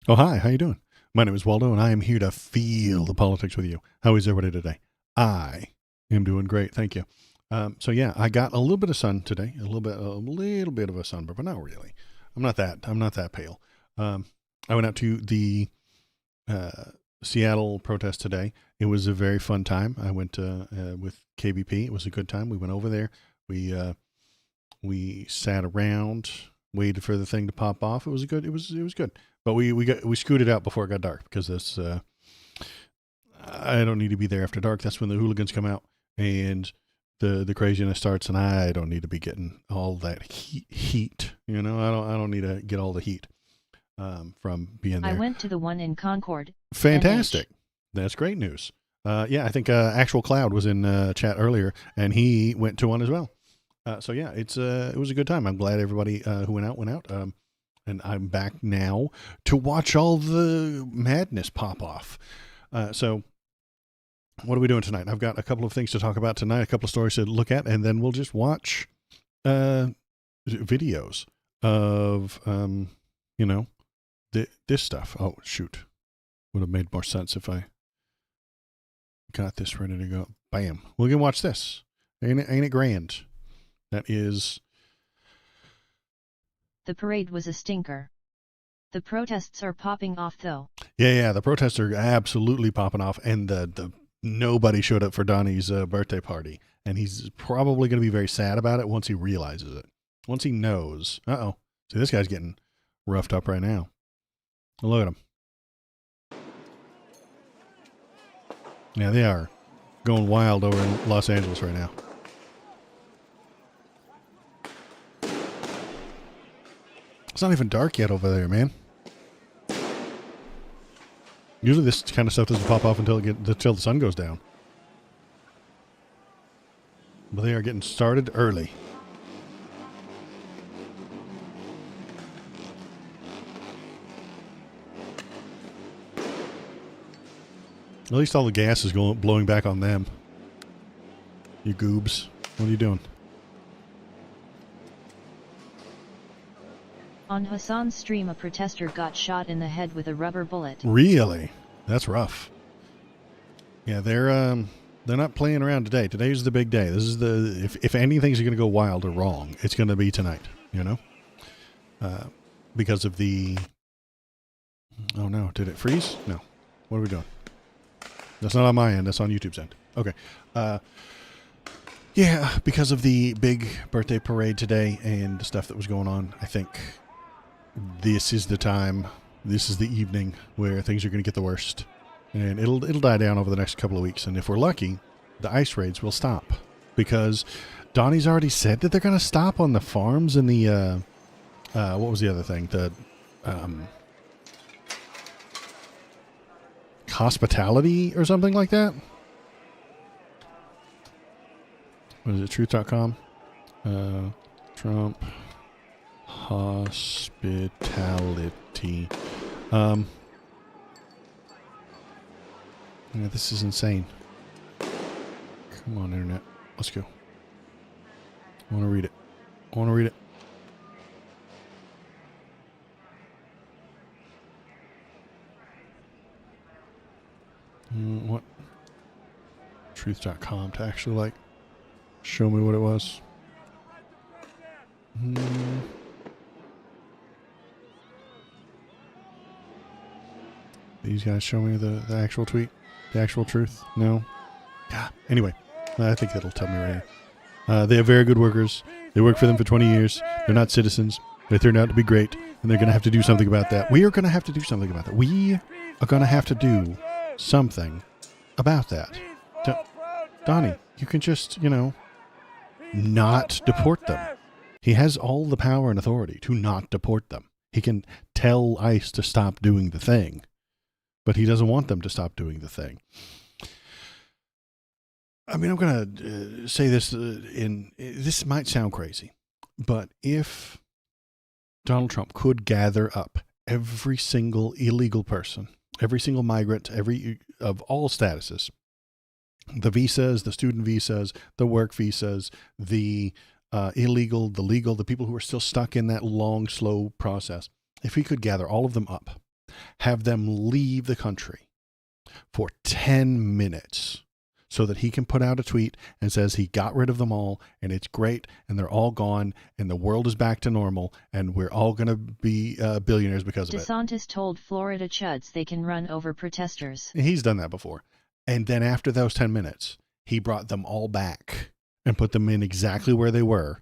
Oh, hi. How you doing? My name is Waldo, and I am here to feel the politics with you. How is everybody today? I am doing great, thank you. So yeah, I got a little bit of sun today, a little bit of a sunburn, but not really. I'm not that pale. Um, I went out to the uh, Seattle protest today. It was a very fun time. I went with KBP. It was a good time. We went over there. We sat around, waited for the thing to pop off. It was good. It was good. But we scooted out before it got dark because this I don't need to be there after dark. That's when the hooligans come out and the craziness starts, and I don't need to be getting all that heat. I don't need to get all the heat from being I there. went to the one in Concord. Fantastic. That's great news. Yeah, I think Actual Cloud was in chat earlier, and he went to one as well. So yeah, it was a good time. I'm glad everybody who went out. And I'm back now to watch all the madness pop off. So what are we doing tonight? I've got a couple of things to talk about tonight, a couple of stories to look at, and then we'll just watch videos of this stuff. Oh shoot, would have made more sense if I got this ready to go. Bam, we can watch this. Ain't it grand? That is. The parade was a stinker. The protests are popping off though. Yeah, the protests are absolutely popping off, and the nobody showed up for Donnie's birthday party, and he's probably going to be very sad about it once he realizes it. Once he knows. Uh-oh. See, this guy's getting roughed up right now. Look at him. Yeah, they are going wild over in Los Angeles right now. It's not even dark yet over there, man. Usually this kind of stuff doesn't pop off until the sun goes down. But they are getting started early. At least all the gas is blowing back on them. You goobs. What are you doing? On Hassan's stream, a protester got shot in the head with a rubber bullet. Really? That's rough. Yeah, they're not playing around today. Today's the big day. This is if anything's going to go wild or wrong, it's going to be tonight. Because of the. Oh no! Did it freeze? No. What are we doing? That's not on my end. That's on YouTube's end. Okay. Yeah, because of the big birthday parade today and the stuff that was going on, I think this is the time. This is the evening where things are going to get the worst, and it'll die down over the next couple of weeks. And if we're lucky, the ice raids will stop because Donnie's already said that they're going to stop on the farms and the what was the other thing? The hospitality or something like that. What is it? Truth.com. Trump hospitality. Yeah, this is insane. Come on, internet. Let's go. I want to read it. What? Truth.com to actually show me what it was. These guys show me the actual tweet, the actual truth. No. Yeah. Anyway, I think that'll tell me right here. They have very good workers. They work for them for 20 years. They're not citizens. They turned out to be great, and they're going to have to do something about that. We are going to have to do something about that. We are going to have to do something about that. Donnie, you can just, not deport them. He has all the power and authority to not deport them. He can tell ICE to stop doing the thing, but he doesn't want them to stop doing the thing. I mean, I'm going to say this this might sound crazy, but if Donald Trump could gather up every single illegal person, every single migrant, of all statuses, the visas, the student visas, the work visas, the illegal, the legal, the people who are still stuck in that long, slow process, if he could gather all of them up have them leave the country for 10 minutes so that he can put out a tweet and says he got rid of them all and it's great and they're all gone and the world is back to normal and we're all going to be billionaires because of it. DeSantis told Florida chuds they can run over protesters. He's done that before. And then after those 10 minutes, he brought them all back and put them in exactly where they were.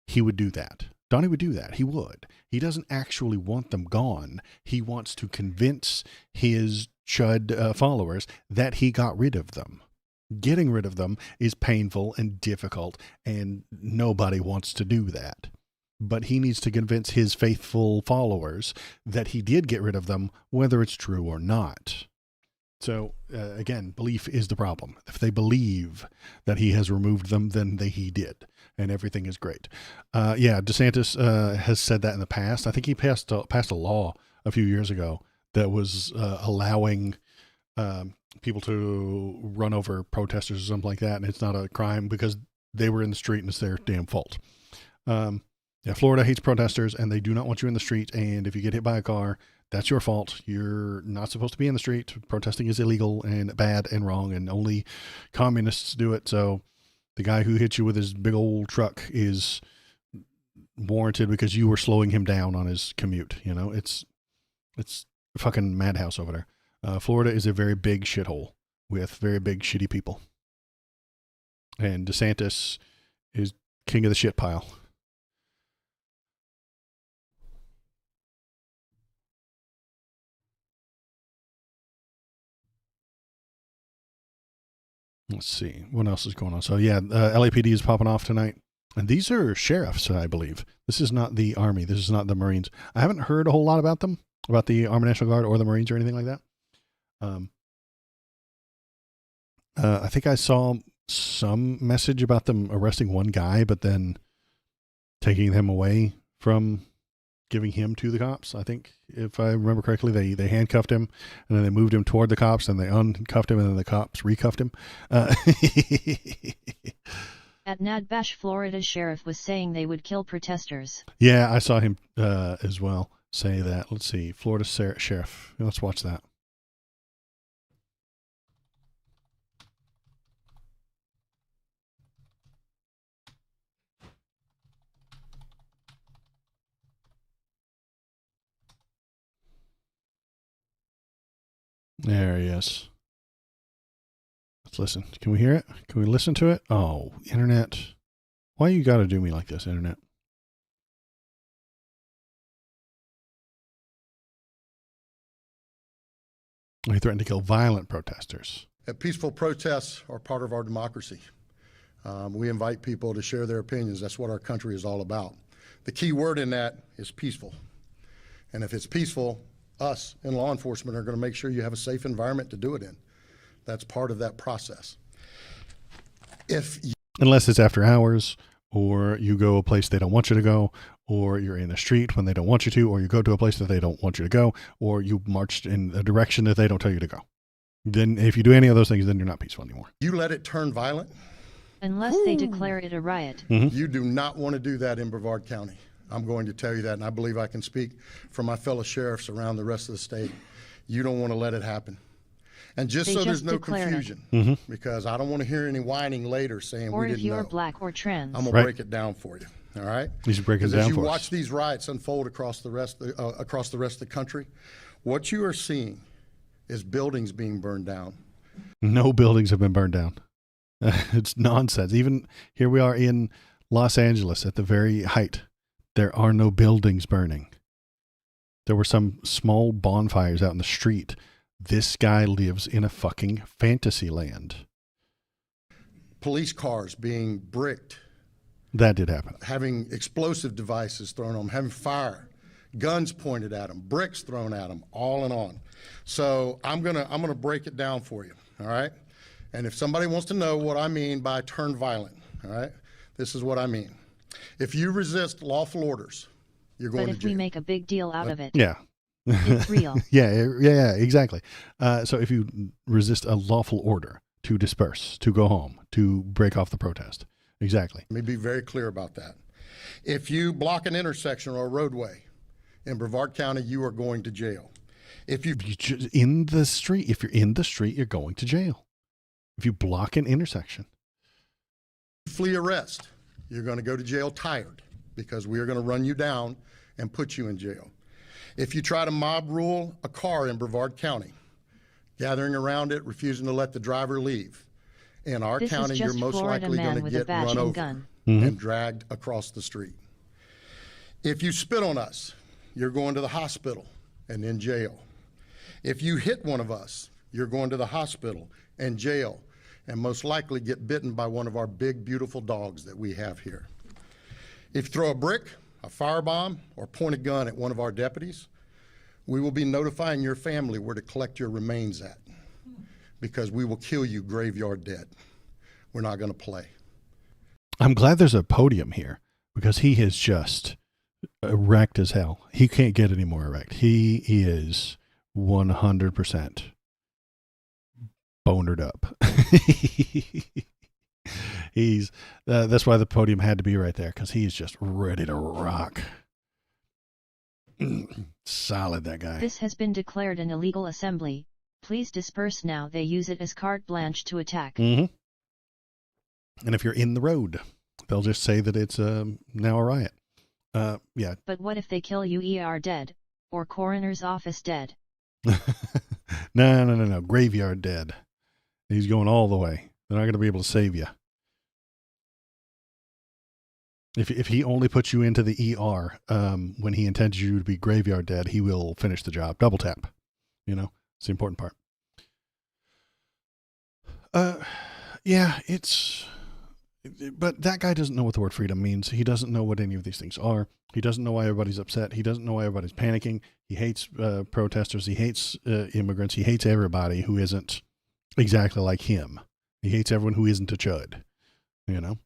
He would do that. Donnie would do that. He would. He doesn't actually want them gone. He wants to convince his chud followers that he got rid of them. Getting rid of them is painful and difficult, and nobody wants to do that. But he needs to convince his faithful followers that he did get rid of them, whether it's true or not. So, again, belief is the problem. If they believe that he has removed them, then he did, and everything is great. DeSantis has said that in the past. I think he passed a law a few years ago that was allowing people to run over protesters or something like that, and it's not a crime because they were in the street and it's their damn fault. Florida hates protesters, and they do not want you in the street, and if you get hit by a car, that's your fault. You're not supposed to be in the street. Protesting is illegal and bad and wrong, and only communists do it. So the guy who hit you with his big old truck is warranted because you were slowing him down on his commute. You know, it's a fucking madhouse over there. Florida is a very big shithole with very big shitty people. And DeSantis is king of the shit pile. Let's see. What else is going on? So, LAPD is popping off tonight. And these are sheriffs, I believe. This is not the Army. This is not the Marines. I haven't heard a whole lot about them, about the Army National Guard or the Marines or anything like that. I think I saw some message about them arresting one guy, but then taking him away from giving him to the cops. I think, if I remember correctly, they handcuffed him and then they moved him toward the cops and they uncuffed him and then the cops recuffed him. At Nadbash, Florida sheriff was saying they would kill protesters. Yeah, I saw him as well say that. Let's see. Florida sheriff. Let's watch that. There he is. Let's listen. Can we hear it? Can we listen to it? Oh, internet. Why you got to do me like this, internet? He threatened to kill violent protesters. Peaceful protests are part of our democracy. We invite people to share their opinions. That's what our country is all about. The key word in that is peaceful. And if it's peaceful, us in law enforcement are going to make sure you have a safe environment to do it in. That's part of that process. Unless it's after hours, or you go a place they don't want you to go, or you're in a street when they don't want you to, or you go to a place that they don't want you to go, or you marched in a direction that they don't tell you to go. Then if you do any of those things, then you're not peaceful anymore. You let it turn violent. Unless they declare it a riot. Mm-hmm. You do not want to do that in Brevard County. I'm going to tell you that, and I believe I can speak for my fellow sheriffs around the rest of the state. You don't want to let it happen. And there's no confusion, because I don't want to hear any whining later saying we didn't know. Or if you're black or trans. I'm going to break it down for you, all right? You should break it down for us. As you watch these riots unfold across the rest of the country, what you are seeing is buildings being burned down. No buildings have been burned down. It's nonsense. Even here we are in Los Angeles at the very height. There are no buildings burning. There were some small bonfires out in the street. This guy lives in a fucking fantasy land. Police cars being bricked. That did happen. Having explosive devices thrown on them, having fire, guns pointed at them, bricks thrown at them, all and on. So I'm gonna break it down for you, all right? And if somebody wants to know what I mean by turn violent, all right, this is what I mean. If you resist lawful orders, you're going to jail. But if we make a big deal out of it, yeah, it's real. yeah, exactly. So if you resist a lawful order to disperse, to go home, to break off the protest, exactly. Let me be very clear about that. If you block an intersection or a roadway in Brevard County, you are going to jail. If you in the street, if you're in the street, you're going to jail. If you block an intersection. flee arrest, you're going to go to jail tired because we are going to run you down and put you in jail. If you try to mob rule a car in Brevard County, gathering around it, refusing to let the driver leave, in our This is county, you're just most Florida likely man going to with a get badge run and over gun. and dragged across the street. If you spit on us, you're going to the hospital and in jail. If you hit one of us, you're going to the hospital and jail, and most likely get bitten by one of our big, beautiful dogs that we have here. If you throw a brick, a firebomb, or point a gun at one of our deputies, we will be notifying your family where to collect your remains at, because we will kill you graveyard dead. We're not going to play. I'm glad there's a podium here because he is just erect as hell. He can't get any more erect. He is 100% bonered up. He's that's why the podium had to be right there, because he's just ready to rock. Solid, that guy. This has been declared an illegal assembly. Please disperse now. They use it as carte blanche to attack. Mm-hmm. And if you're in the road, they'll just say that it's now a riot. Yeah. But what if they kill you? You are dead, or coroner's office dead. No. Graveyard dead. He's going all the way. They're not going to be able to save you. If he only puts you into the ER when he intends you to be graveyard dead, he will finish the job. Double tap. You know, it's the important part. Yeah, but that guy doesn't know what the word freedom means. He doesn't know what any of these things are. He doesn't know why everybody's upset. He doesn't know why everybody's panicking. He hates protesters. He hates immigrants. He hates everybody who isn't exactly like him. He hates everyone who isn't a chud, you know?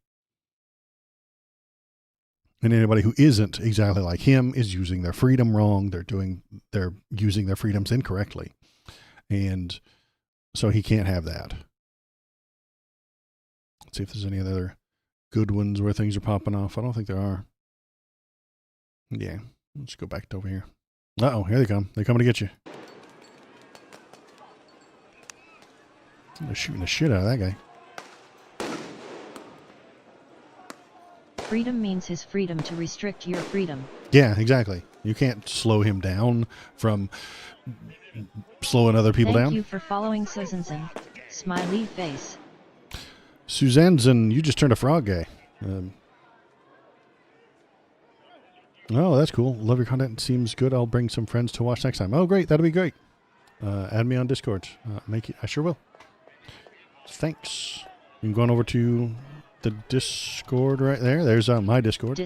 And anybody who isn't exactly like him is using their freedom wrong. They're using their freedoms incorrectly. And so he can't have that. Let's see if there's any other good ones where things are popping off. I don't think there are. Yeah. Let's go back to over here. Uh-oh, here they come. They're coming to get you. They're shooting the shit out of that guy. Freedom means his freedom to restrict your freedom. Yeah, exactly. You can't slow him down from slowing other people down. Thank you for following Susanson. Smiley face. Suzanne's you just turned a frog gay. Oh, that's cool. Love your content. Seems good. I'll bring some friends to watch next time. Oh, great. That'll be great. Add me on Discord. I sure will. Thanks. I'm going over to the Discord right there. There's my Discord.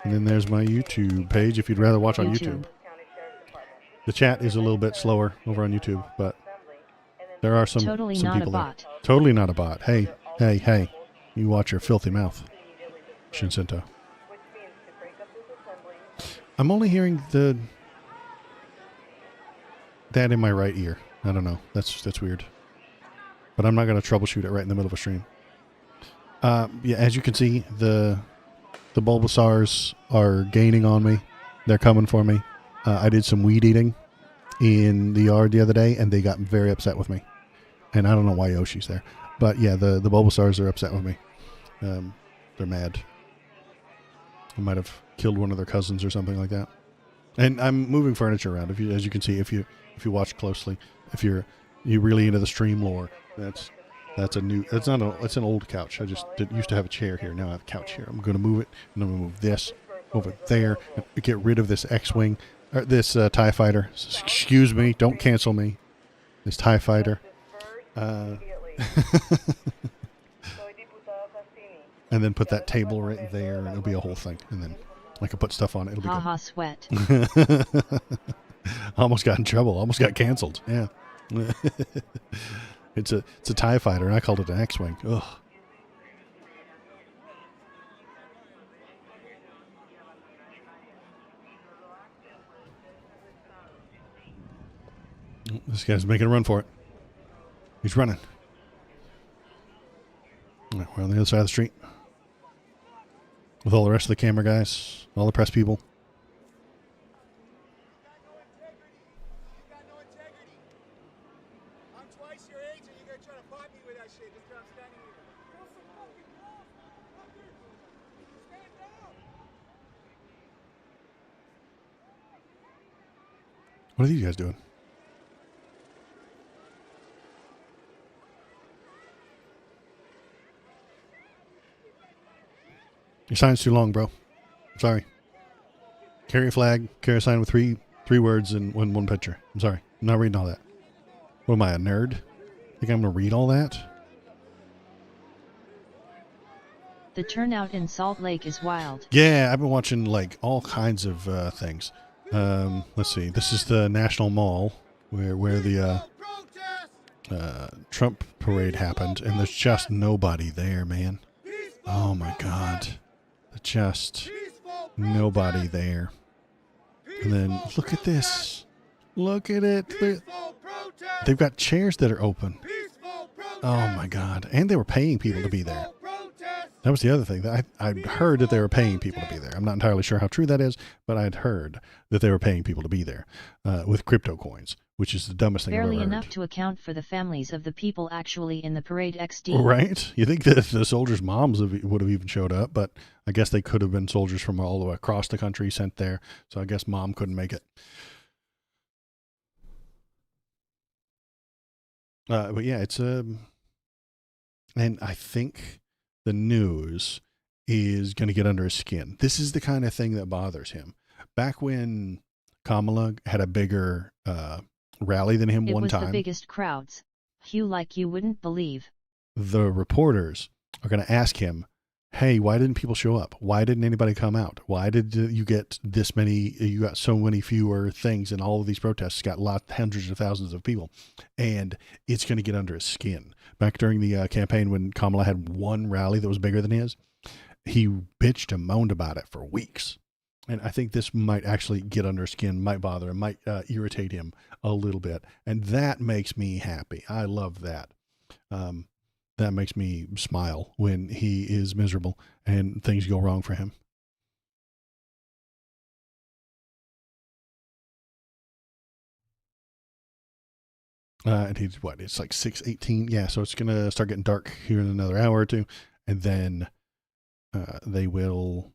And then there's my YouTube page if you'd rather watch on YouTube. The chat is a little bit slower over on YouTube, but there are some people there. Totally not a bot. Hey. You watch your filthy mouth, Shinsinto. I'm only hearing that in my right ear. I don't know. That's weird. But I'm not going to troubleshoot it right in the middle of a stream. Yeah, as you can see, the Bulbasaurs are gaining on me. They're coming for me. I did some weed eating in the yard the other day, and they got very upset with me. And I don't know why Yoshi's there. But yeah, the Bulbasaurs are upset with me. They're mad. I might have killed one of their cousins or something like that. And I'm moving furniture around. As you can see, if you watch closely, if you're really into the stream lore, that's an old couch. I just used to have a chair here. Now I have a couch here. I'm going to move it, and I'm going to move this over there, and get rid of this X-Wing, or this TIE fighter. Excuse me, don't cancel me. This TIE fighter. And then put that table right there, and it'll be a whole thing. And then I can put stuff on it. It'll be good. Haha, sweat. Almost got in trouble. Almost got canceled. Yeah. It's a TIE fighter, and I called it an X-Wing. Ugh. This guy's making a run for it. He's running. All right, we're on the other side of the street with all the rest of the camera guys, all the press people. What are these guys doing? Your sign's too long, bro. Sorry. Carry a flag, carry a sign with three words and one picture. I'm sorry. I'm not reading all that. What am I, a nerd? Think I'm going to read all that? The turnout in Salt Lake is wild. Yeah, I've been watching like all kinds of things. Let's see. This is the National Mall where the Trump parade happened, and there's just nobody there, man. Oh my God. Just nobody there. And then look at this. Look at it. They've got chairs that are open. Oh my God. And they were paying people to be there. That was the other thing. I'd heard that they were paying people to be there. I'm not entirely sure how true that is, but I'd heard that they were paying people to be there with crypto coins, which is the dumbest thing I've ever heard. Barely enough to account for the families of the people actually in the parade XD. Right? You think that the soldiers' moms would have even showed up, but I guess they could have been soldiers from all the way across the country sent there. So I guess mom couldn't make it. But yeah, it's and I think the news is going to get under his skin. This is the kind of thing that bothers him. Back when Kamala had a bigger rally than him one time. It was the biggest crowds. Hugh, like you wouldn't believe. The reporters are going to ask him, hey, why didn't people show up? Why didn't anybody come out? Why did you get this many? You got so many fewer things in all of these protests. Got hundreds of thousands of people. And it's going to get under his skin. Back during the campaign when Kamala had one rally that was bigger than his, he bitched and moaned about it for weeks. And I think this might actually get under his skin, might bother him, might irritate him a little bit. And that makes me happy. I love that. That makes me smile when he is miserable and things go wrong for him. And he's it's like 6:18. Yeah, so it's going to start getting dark here in another hour or two. And then they will,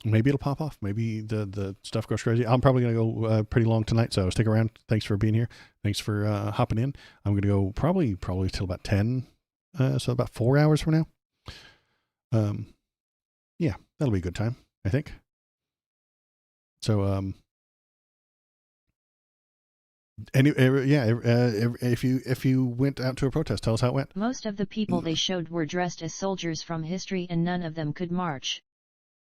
maybe it'll pop off. Maybe the stuff goes crazy. I'm probably going to go pretty long tonight, so stick around. Thanks for being here. Thanks for hopping in. I'm going to go probably till about 10. So about 4 hours from now. Yeah, that'll be a good time, I think. So, if you went out to a protest, tell us how it went. Most of the people they showed were dressed as soldiers from history, and none of them could march.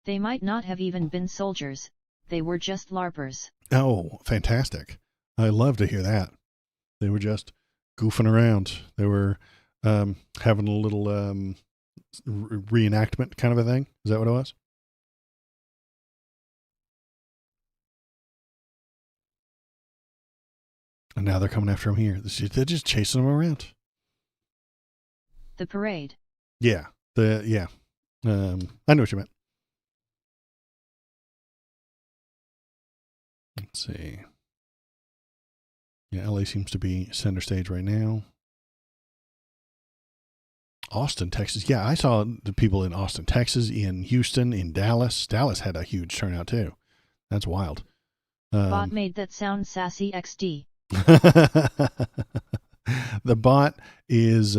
They might not have even been soldiers. They were just LARPers. Oh, fantastic. I love to hear that. They were just goofing around. They were having a little reenactment kind of a thing. Is that what it was? And now they're coming after him here. They're just chasing him around. The parade. Yeah. I know what you meant. Let's see. Yeah, LA seems to be center stage right now. Austin, Texas. Yeah, I saw the people in Austin, Texas, in Houston, in Dallas. Dallas had a huge turnout too. That's wild. Bot made that sound sassy XD. The bot is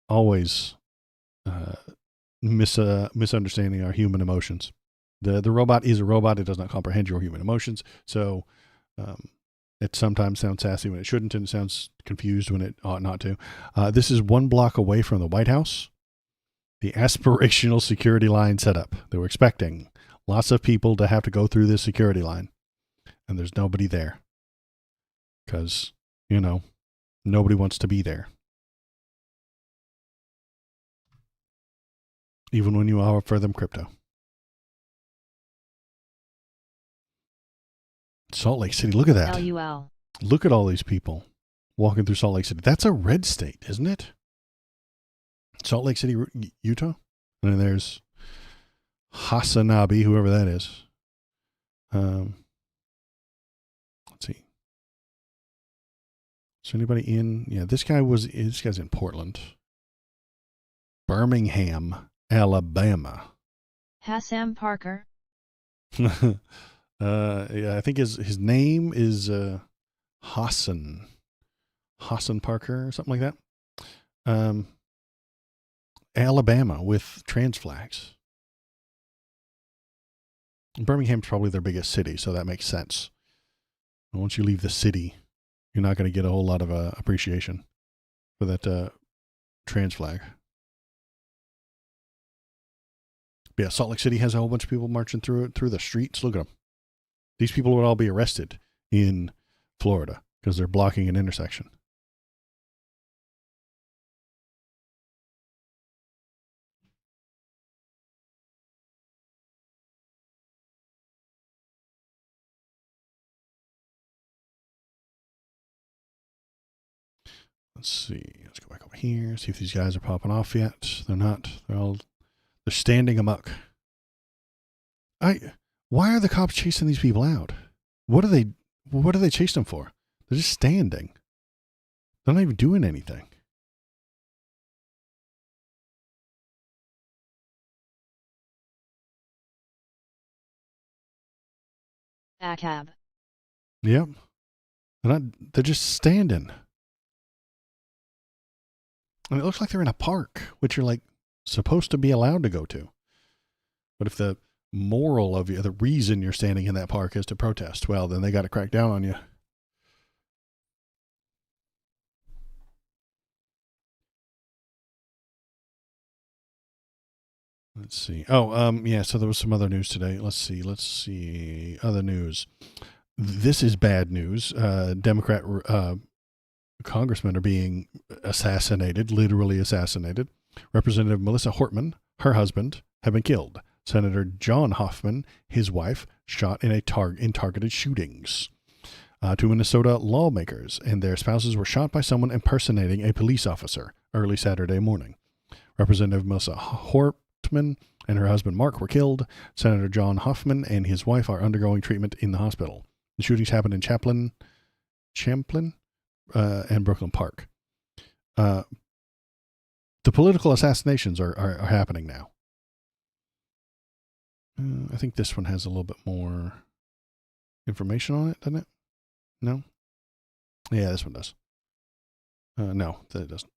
always misunderstanding our human emotions. The robot is a robot. It does not comprehend your human emotions. So it sometimes sounds sassy when it shouldn't, and it sounds confused when it ought not to. This is 1 block away from the White House. The aspirational security line setup. They were expecting lots of people to have to go through this security line. And there's nobody there. Because, nobody wants to be there. Even when you offer them crypto. Salt Lake City, look at that. LUL. Look at all these people walking through Salt Lake City. That's a red state, isn't it? Salt Lake City, Utah? And then there's Hasanabi, whoever that is. Let's see. Is anybody in? Yeah, this guy's in Portland. Birmingham, Alabama. Hassam Parker. Yeah, I think his name is Hassan Parker or something like that. Alabama with trans flags. Birmingham's probably their biggest city, so that makes sense. Once you leave the city, you're not going to get a whole lot of appreciation for that trans flag. But yeah, Salt Lake City has a whole bunch of people marching through the streets. Look at them. These people would all be arrested in Florida because they're blocking an intersection. Let's see. Let's go back over here. See if these guys are popping off yet. They're not. They're standing amok. Why are the cops chasing these people out? What do they chase them for? They're just standing. They're not even doing anything. ACAB. Yep. They're just standing. And it looks like they're in a park, which you're like supposed to be allowed to go to. But if the moral of you, the reason you're standing in that park is to protest, well, then they got to crack down on you. Let's see. Oh, yeah, so there was some other news today. Let's see. Other news. This is bad news. Democrat congressmen are being assassinated, literally assassinated. Representative Melissa Hortman, her husband, have been killed. Senator John Hoffman, his wife, shot in targeted shootings. Two Minnesota lawmakers and their spouses were shot by someone impersonating a police officer early Saturday morning. Representative Melissa Hortman and her husband Mark were killed. Senator John Hoffman and his wife are undergoing treatment in the hospital. The shootings happened in Champlin, and Brooklyn Park. The political assassinations are happening now. I think this one has a little bit more information on it, doesn't it? No? Yeah, this one does. No, it doesn't.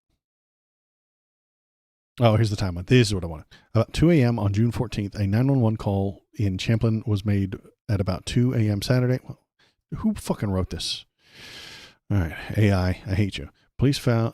Oh, here's the timeline. This is what I wanted. About 2 a.m. on June 14th, a 911 call in Champlin was made at about 2 a.m. Saturday. Who fucking wrote this? All right, AI, I hate you. Police found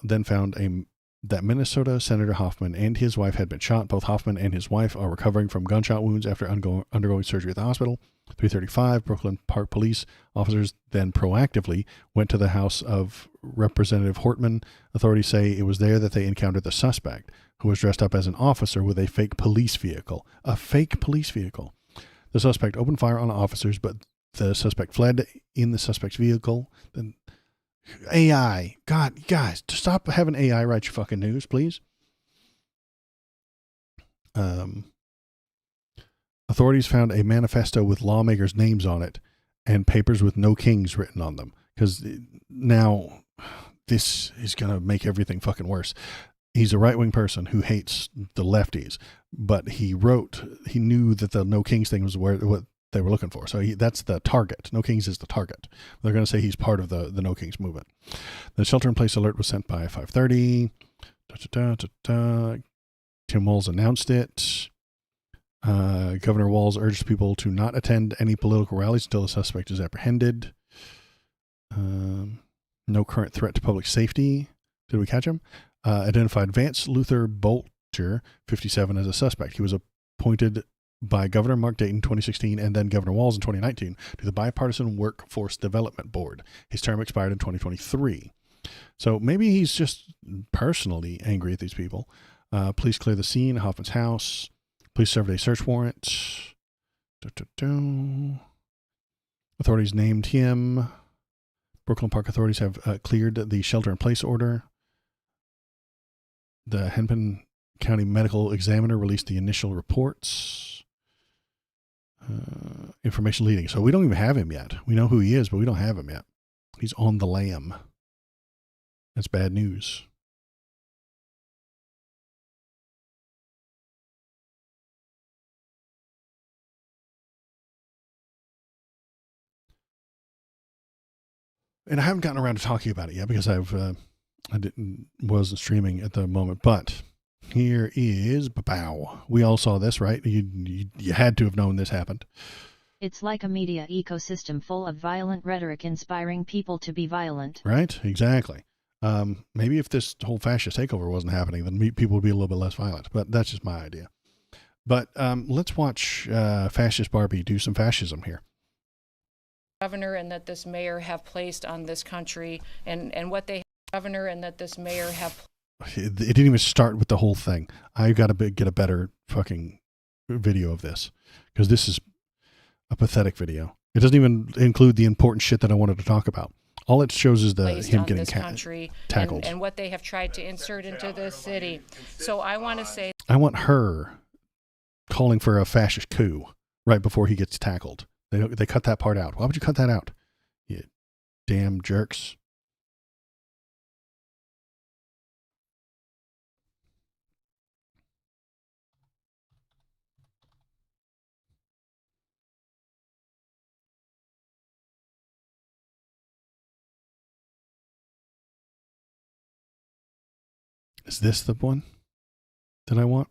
that Minnesota Senator Hoffman and his wife had been shot. Both Hoffman and his wife are recovering from gunshot wounds after undergoing surgery at the hospital. 3:35, Brooklyn Park police officers then proactively went to the house of Representative Hortman. Authorities say it was there that they encountered the suspect, who was dressed up as an officer with a fake police vehicle. A fake police vehicle. The suspect opened fire on officers, but the suspect fled in the suspect's vehicle. Then AI. God, guys, stop having AI write your fucking news, please. Authorities found a manifesto with lawmakers' names on it and papers with no kings written on them. Because now this is going to make everything fucking worse. He's a right-wing person who hates the lefties, but he knew that the no kings thing was what they were looking for. So that's the target. No Kings is the target. They're going to say he's part of the No Kings movement. The shelter-in-place alert was sent by 5:30. Tim Walz announced it. Governor Walz urged people to not attend any political rallies until the suspect is apprehended. No current threat to public safety. Did we catch him? Identified Vance Luther Bolger, 57, as a suspect. He was appointed by Governor Mark Dayton in 2016 and then Governor Walz in 2019 to the Bipartisan Workforce Development Board. His term expired in 2023. So maybe he's just personally angry at these people. Police clear the scene at Hoffman's house. Police served a search warrant. Authorities named him. Brooklyn Park authorities have cleared the shelter-in-place order. The Hennepin County Medical Examiner released the initial reports. Information leading. So we don't even have him yet. We know who he is, but we don't have him yet. He's on the lam. That's bad news. and I haven't gotten around to talking about it yet because wasn't streaming at the moment, but here is Bow. We all saw this, right? You had to have known this happened. It's like a media ecosystem full of violent rhetoric inspiring people to be violent. Right? Exactly. Maybe if this whole fascist takeover wasn't happening, then people would be a little bit less violent, but that's just my idea. But let's watch Fascist Barbie do some fascism here. Governor and that this mayor have placed on this country and what they governor and that this mayor have. It didn't even start with the whole thing. I've got to get a better fucking video of this because this is a pathetic video. It doesn't even include the important shit that I wanted to talk about. All it shows is him getting tackled. And what they have tried to insert into this city. So I want to say. I want her calling for a fascist coup right before he gets tackled. They cut that part out. Why would you cut that out? You damn jerks. Is this the one that I want?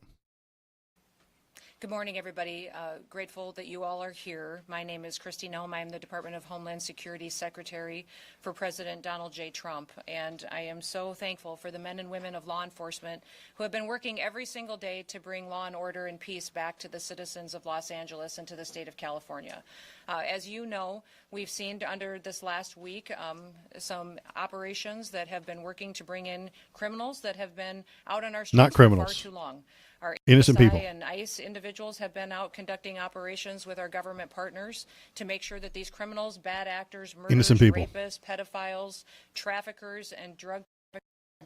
Good morning, everybody. Grateful that you all are here. My name is Christy Nelm. I am the Department of Homeland Security Secretary for President Donald J. Trump. And I am so thankful for the men and women of law enforcement who have been working every single day to bring law and order and peace back to the citizens of Los Angeles and to the state of California. As you know, we've seen under this last week some operations that have been working to bring in criminals that have been out on our streets for far too long. Our innocent people and ICE individuals have been out conducting operations with our government partners to make sure that these criminals, bad actors, murderers, rapists, pedophiles, traffickers, and drug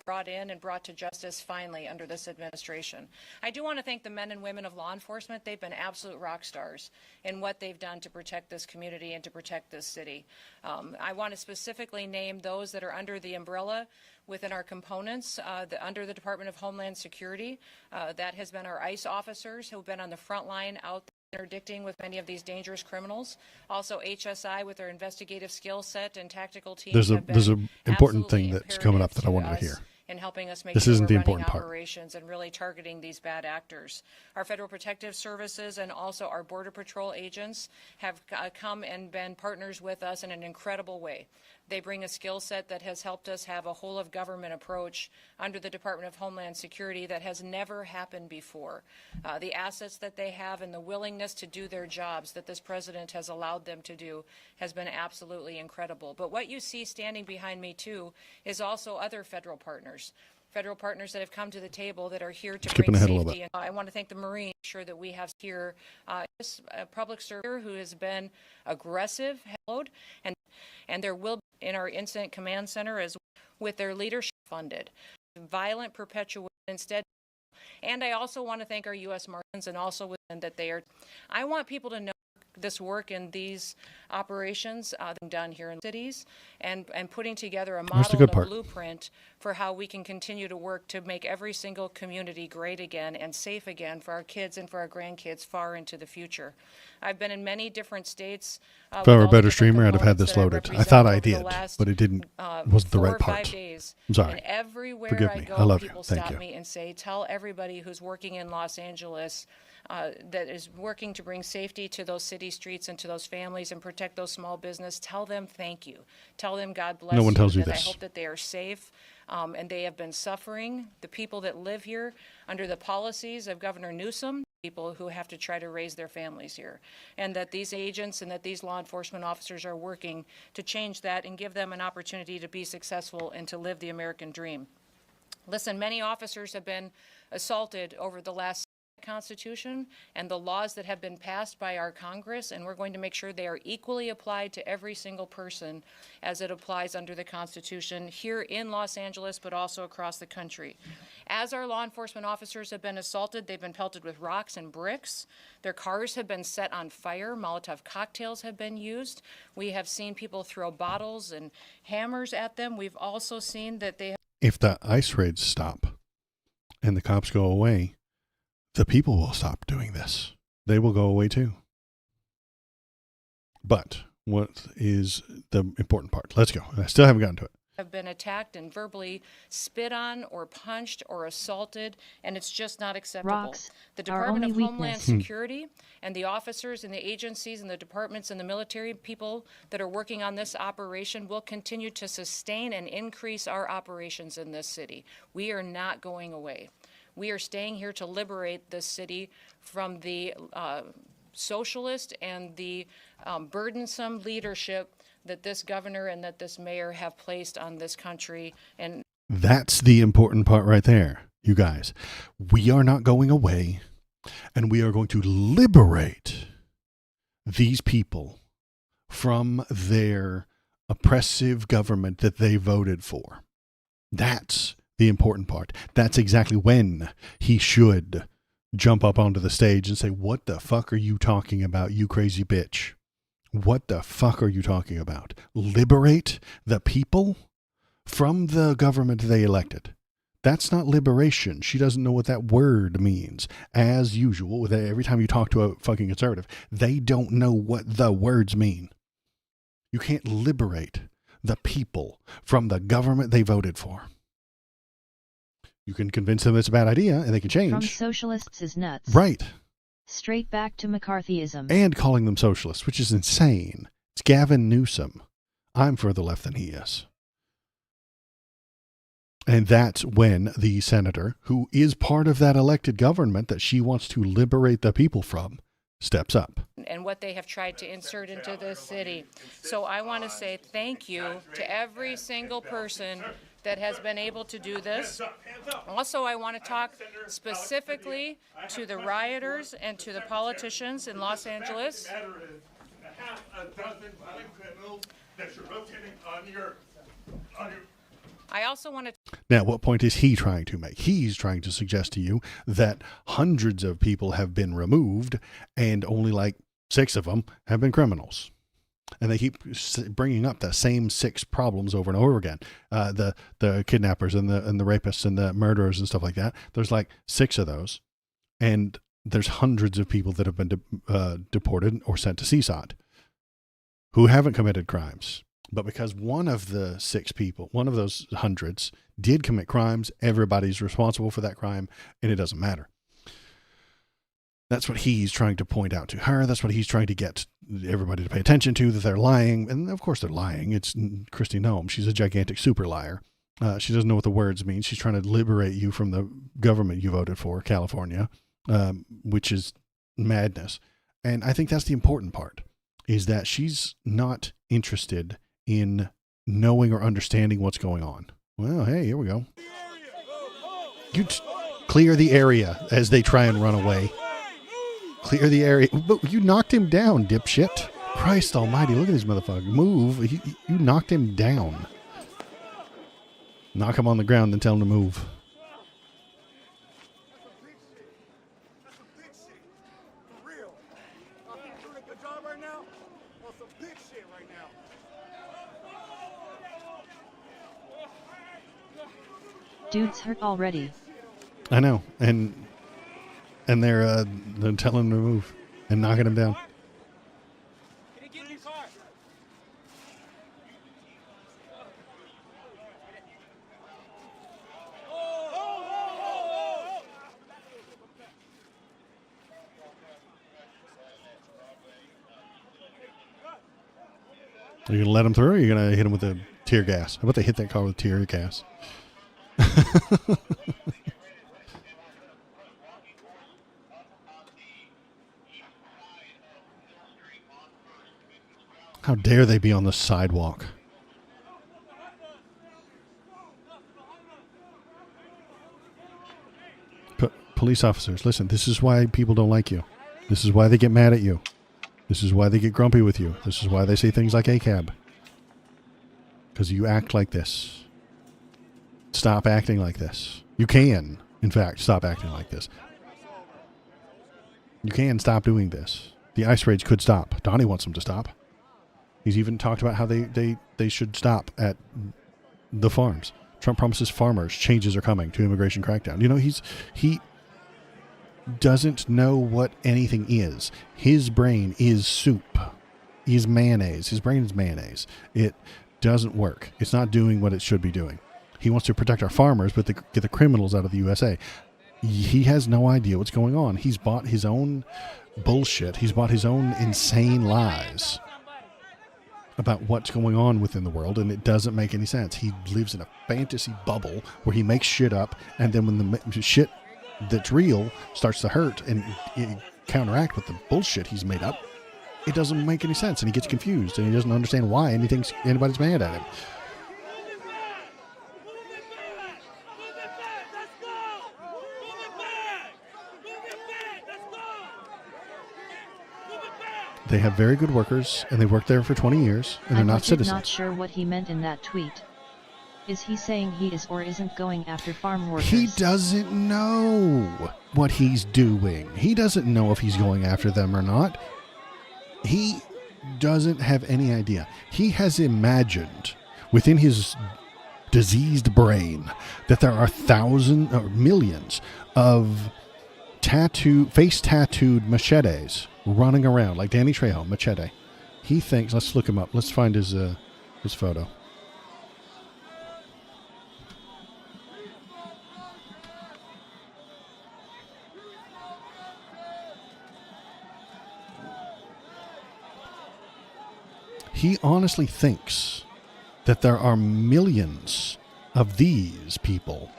brought in and brought to justice finally under this administration. I do want to thank the men and women of law enforcement. They've been absolute rock stars in what they've done to protect this community and to protect this city. I want to specifically name those that are under the umbrella within our components under the Department of Homeland Security. That has been our ICE officers who have been on the front line out there interdicting with many of these dangerous criminals. Also HSI with their investigative skill set and tactical teams. There's an important thing that's coming up that I wanted to hear. And helping us make this sure isn't we're the running important part. Operations and really targeting these bad actors. Our Federal Protective Services and also our Border Patrol agents have come and been partners with us in an incredible way. They bring a skill set that has helped us have a whole of government approach under the Department of Homeland Security that has never happened before. The assets that they have and the willingness to do their jobs that this president has allowed them to do has been absolutely incredible. But what you see standing behind me too is also other federal partners that have come to the table that are here to bring safety. And I want to thank the Marines, sure that we have here this public servant who has been aggressive, and there will be in our incident command center as with their leadership funded, violent perpetuation instead. And I also want to thank our U.S. Marines and also within that they are. I want people to know this work in these operations done here in cities and putting together a model and a blueprint for how we can continue to work to make every single community great again and safe again for our kids and for our grandkids far into the future. I've been in many different states. If I were a better streamer, I'd have had this loaded. I thought I did, but it didn't. Wasn't the right part. I'm sorry. And everywhere Forgive I me. go, I love people you. Thank stop you. me and say, tell everybody who's working in Los Angeles that is working to bring safety to those city streets and to those families and protect those small business, tell them thank you. Tell them God bless you. No one tells you this. this. I hope that they are safe and they have been suffering. The people that live here under the policies of Governor Newsom, people who have to try to raise their families here, and that these agents and that these law enforcement officers are working to change that and give them an opportunity to be successful and to live the American dream. Listen, many officers have been assaulted over the last Constitution and the laws that have been passed by our Congress, and we're going to make sure they are equally applied to every single person as it applies under the Constitution here in Los Angeles, but also across the country. As our law enforcement officers have been assaulted, they've been pelted with rocks and bricks. Their cars have been set on fire. Molotov cocktails have been used. We have seen people throw bottles and hammers at them. We've also seen that they have. If the ICE raids stop and the cops go away, the people will stop doing this. They will go away too. But what is the important part. Let's go. I still haven't gotten to it. Have been attacked and verbally spit on or punched or assaulted, and it's just not acceptable. Rocks, The our Department only of Homeland weakness. Security and the officers and the agencies and the departments and the military people that are working on this operation will continue to sustain and increase our operations in this city. We are not going away. We are staying here to liberate this city from the socialist and the burdensome leadership that this governor and that this mayor have placed on this country. And that's the important part right there, you guys. We are not going away, and we are going to liberate these people from their oppressive government that they voted for. That's the important part. That's exactly when he should jump up onto the stage and say, "What the fuck are you talking about, you crazy bitch? What the fuck are you talking about? Liberate the people from the government they elected." That's not liberation. She doesn't know what that word means. As usual, with every time you talk to a fucking conservative, they don't know what the words mean. You can't liberate the people from the government they voted for. You can convince them it's a bad idea and they can change. From socialists is nuts. Right. Straight back to McCarthyism. And calling them socialists, which is insane. It's Gavin Newsom. I'm further left than he is. And that's when the senator, who is part of that elected government that she wants to liberate the people from, steps up. And what they have tried to insert into this city. So I want to say thank you to every single person that has been able to do this. Also, I want to talk specifically to the rioters and to the politicians in Los Angeles. I also want to. Now, what point is he trying to make? He's trying to suggest to you that hundreds of people have been removed and only like 6 of them have been criminals. And they keep bringing up the same 6 problems over and over again. The kidnappers and the rapists and the murderers and stuff like that. There's like 6 of those. And there's hundreds of people that have been deported or sent to CSOT who haven't committed crimes. But because one of the 6 people, one of those hundreds, did commit crimes, everybody's responsible for that crime, and it doesn't matter. That's what he's trying to point out to her. That's what he's trying to get everybody to pay attention to, that they're lying. And of course they're lying. It's Kristi Noem. She's a gigantic super liar. She doesn't know what the words mean. She's trying to liberate you from the government you voted for, California, which is madness. And I think that's the important part, is that she's not interested in knowing or understanding what's going on. Well, hey, here we go. You clear the area as they try and run away. Clear the area. But you knocked him down, dipshit. Christ almighty, look at this motherfucker. Move. You knocked him down. Knock him on the ground and tell him to move. Dude's hurt already. I know. And they're telling him to move and knocking him down. Can you get in your car? Are you going to let him through, or are you going to hit him with a tear gas? How about they hit that car with tear gas? How dare they be on the sidewalk? Police officers, listen, this is why people don't like you. This is why they get mad at you. This is why they get grumpy with you. This is why they say things like ACAB. Because you act like this. Stop acting like this. You can, in fact, stop acting like this. You can stop doing this. The ice raids could stop. Donnie wants them to stop. He's even talked about how they should stop at the farms. Trump promises farmers changes are coming to immigration crackdown. You know, he doesn't know what anything is. His brain is soup. is mayonnaise. His brain is mayonnaise. It doesn't work. It's not doing what it should be doing. He wants to protect our farmers, but get the criminals out of the USA. He has no idea what's going on. He's bought his own bullshit. He's bought his own insane lies about what's going on within the world, and it doesn't make any sense. He lives in a fantasy bubble where he makes shit up, and then when the shit that's real starts to hurt and counteract with the bullshit he's made up, it doesn't make any sense, and he gets confused, and he doesn't understand why anybody's mad at him. They have very good workers, and they worked there for 20 years, and they're not citizens. I'm not sure what he meant in that tweet. Is he saying he is or isn't going after farm workers? He doesn't know what he's doing. He doesn't know if he's going after them or not. He doesn't have any idea. He has imagined within his diseased brain that there are thousands or millions of face tattooed machetes running around like Danny Trejo, machete. He thinks, let's look him up. Let's find his photo. He honestly thinks that there are millions of these people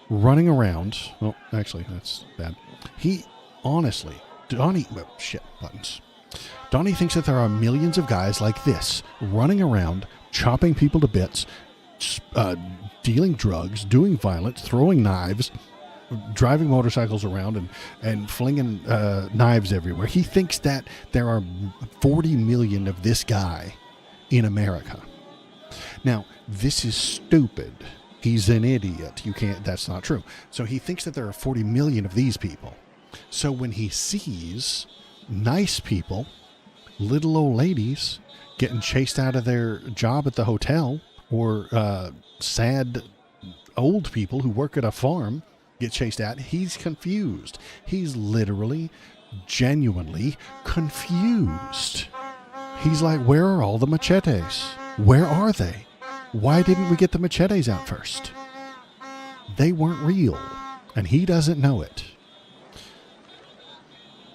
running around. Oh, actually, that's bad. He honestly, Donnie, well, shit, buttons. Donnie thinks that there are millions of guys like this running around, chopping people to bits, dealing drugs, doing violence, throwing knives, driving motorcycles around and flinging knives everywhere. He thinks that there are 40 million of this guy in America. Now, this is stupid. He's an idiot. That's not true. So he thinks that there are 40 million of these people. So when he sees nice people, little old ladies getting chased out of their job at the hotel, or sad old people who work at a farm get chased out, he's confused. He's literally, genuinely confused. He's like, where are all the machetes? Where are they? Why didn't we get the machetes out first? They weren't real, and he doesn't know it.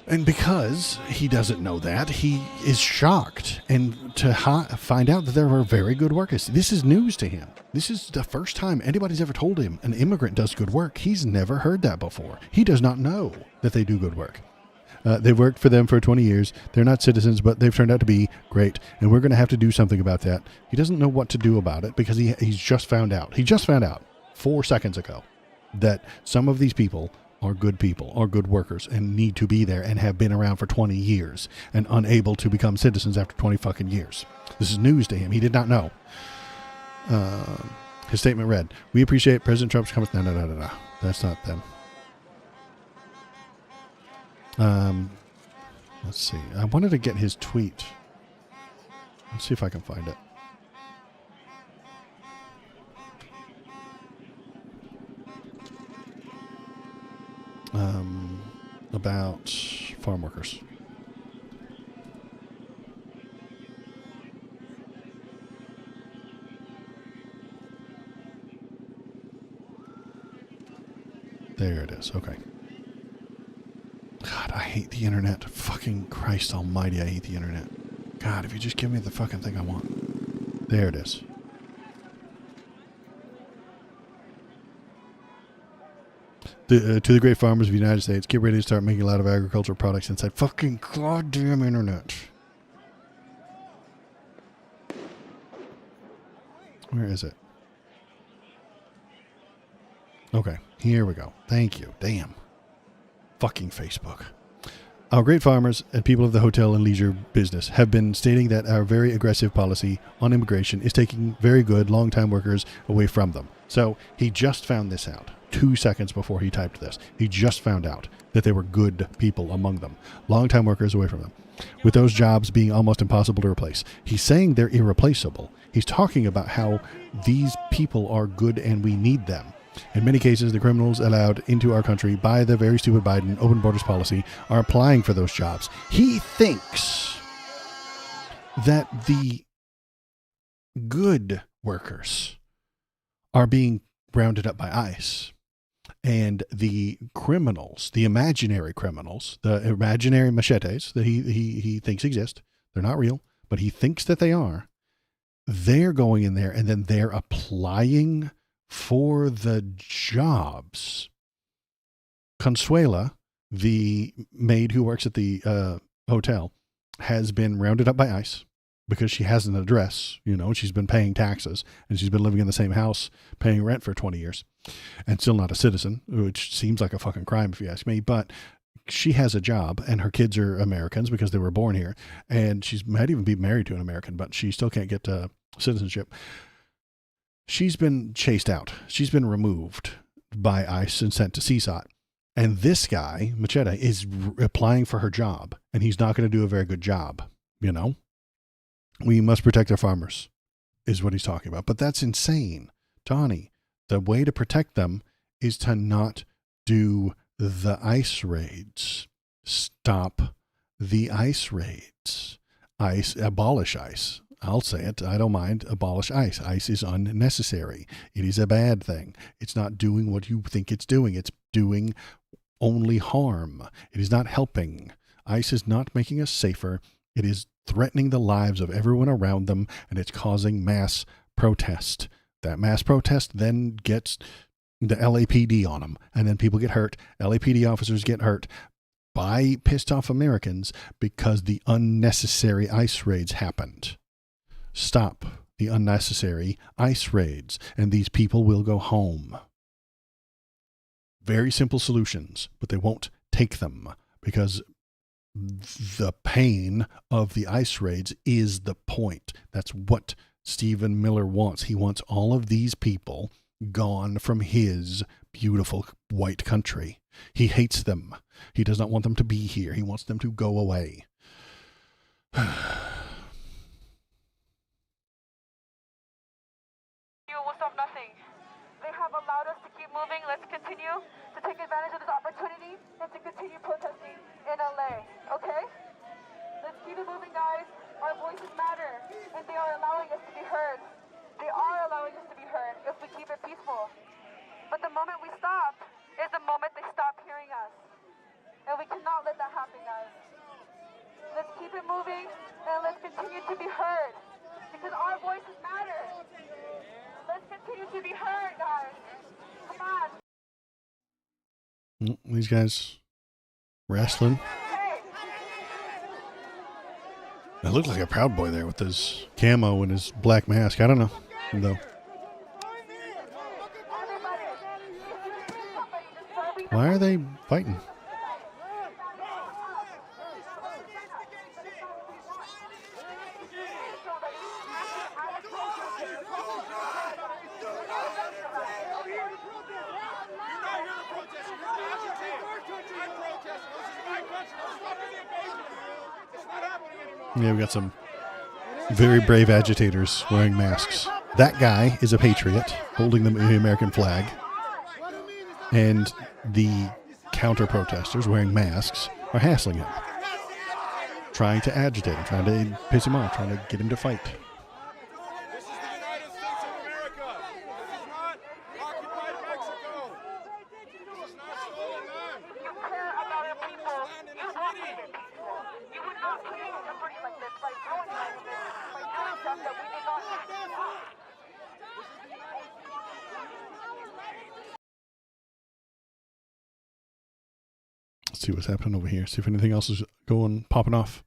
And because he doesn't know that, he is shocked and to find out that there are very good workers. This is news to him. This is the first time anybody's ever told him an immigrant does good work. He's never heard that before. He does not know that they do good work. They've worked for them for 20 years. They're not citizens, but they've turned out to be great, and we're going to have to do something about that. He doesn't know what to do about it because he's just found out. He just found out 4 seconds ago that some of these people are good workers, and need to be there and have been around for 20 years and unable to become citizens after 20 fucking years. This is news to him. He did not know. His statement read, "We appreciate President Trump's comments." No. That's not them. Let's see. I wanted to get his tweet. Let's see if I can find it. About farm workers. There it is. Okay. God, I hate the internet. Fucking Christ almighty, I hate the internet. God, if you just give me the fucking thing I want. There it is. To the great farmers of the United States, get ready to start making a lot of agricultural products inside fucking goddamn internet. Where is it? Okay, here we go. Thank you. Damn. Fucking Facebook. Our great farmers and people of the hotel and leisure business have been stating that our very aggressive policy on immigration is taking very good long-time workers away from them. So he just found this out 2 seconds before he typed this. He just found out that there were good people among them, long-time workers away from them, with those jobs being almost impossible to replace. He's saying they're irreplaceable. He's talking about how these people are good and we need them. In many cases, the criminals allowed into our country by the very stupid Biden open borders policy are applying for those jobs. He thinks that the good workers are being rounded up by ICE, and the criminals, the imaginary criminals, the imaginary machetes that he thinks exist, they're not real, but he thinks that they are, they're going in there and then they're applying for the jobs. Consuela, the maid who works at the hotel, has been rounded up by ICE because she has an address, she's been paying taxes and she's been living in the same house paying rent for 20 years and still not a citizen, which seems like a fucking crime if you ask me. But she has a job and her kids are Americans because they were born here, and she might even be married to an American, but she still can't get citizenship. She's been chased out. She's been removed by ICE and sent to CSOT. And this guy, Machete, is applying for her job, and he's not going to do a very good job. We must protect our farmers is what he's talking about. But that's insane. Donnie, the way to protect them is to not do the ICE raids. Stop the ICE raids. ICE, abolish ICE. I'll say it. I don't mind. Abolish ICE. ICE is unnecessary. It is a bad thing. It's not doing what you think it's doing. It's doing only harm. It is not helping. ICE is not making us safer. It is threatening the lives of everyone around them, and it's causing mass protest. That mass protest then gets the LAPD on them, and then people get hurt. LAPD officers get hurt by pissed off Americans because the unnecessary ICE raids happened. Stop the unnecessary ICE raids, and these people will go home. Very simple solutions, but they won't take them because the pain of the ICE raids is the point. That's what Stephen Miller wants. He wants all of these people gone from his beautiful white country. He hates them. He does not want them to be here. He wants them to go away. You will stop nothing. They have allowed us to keep moving. Let's continue to take advantage of this opportunity and to continue protesting in LA, okay? Let's keep it moving, guys. Our voices matter, and they are allowing us to be heard. They are allowing us to be heard if we keep it peaceful. But the moment we stop is the moment they stop hearing us. And we cannot let that happen, guys. Let's keep it moving, and let's continue to be heard, because our voices matter. Let's continue to be heard, guys. Come on. These guys wrestling. It looked like a Proud Boy there with his camo and his black mask. I don't know, though. Why are they fighting? Yeah, we got some very brave agitators wearing masks. That guy is a patriot holding the American flag. And the counter-protesters wearing masks are hassling him. Trying to agitate him, trying to piss him off, trying to get him to fight. This is the United States of America. This is not occupied Mexico. This is not stolen land. You care about our people. You want to be peaceful. You would not create jeopardy like this by doing stuff that we did not want. Let's see what's happening over here. See if anything else is popping off.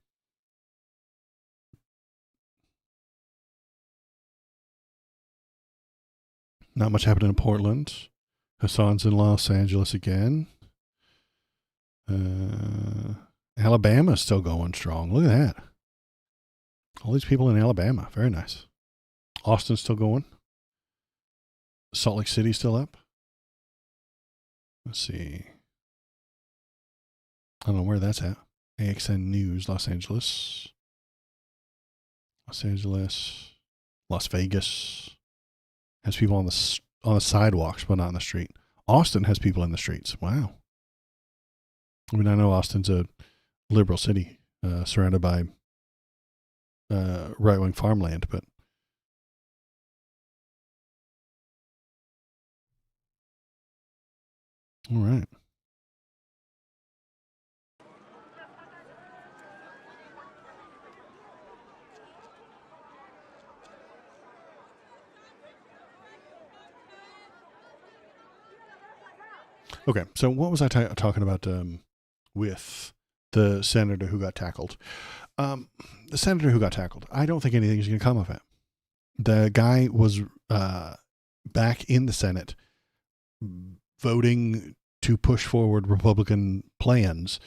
Not much happening in Portland. Hassan's in Los Angeles again. Alabama's still going strong. Look at that. All these people in Alabama. Very nice. Austin's still going. Salt Lake City's still up. Let's see. I don't know where that's at. AXN News, Los Angeles. Los Angeles. Las Vegas. Has people on the sidewalks, but not in the street. Austin has people in the streets. Wow. I mean, I know Austin's a liberal city, surrounded by right-wing farmland, but all right. Okay, so what was I talking about with the senator who got tackled? The senator who got tackled, I don't think anything's going to come of it. The guy was back in the Senate voting to push forward Republican plans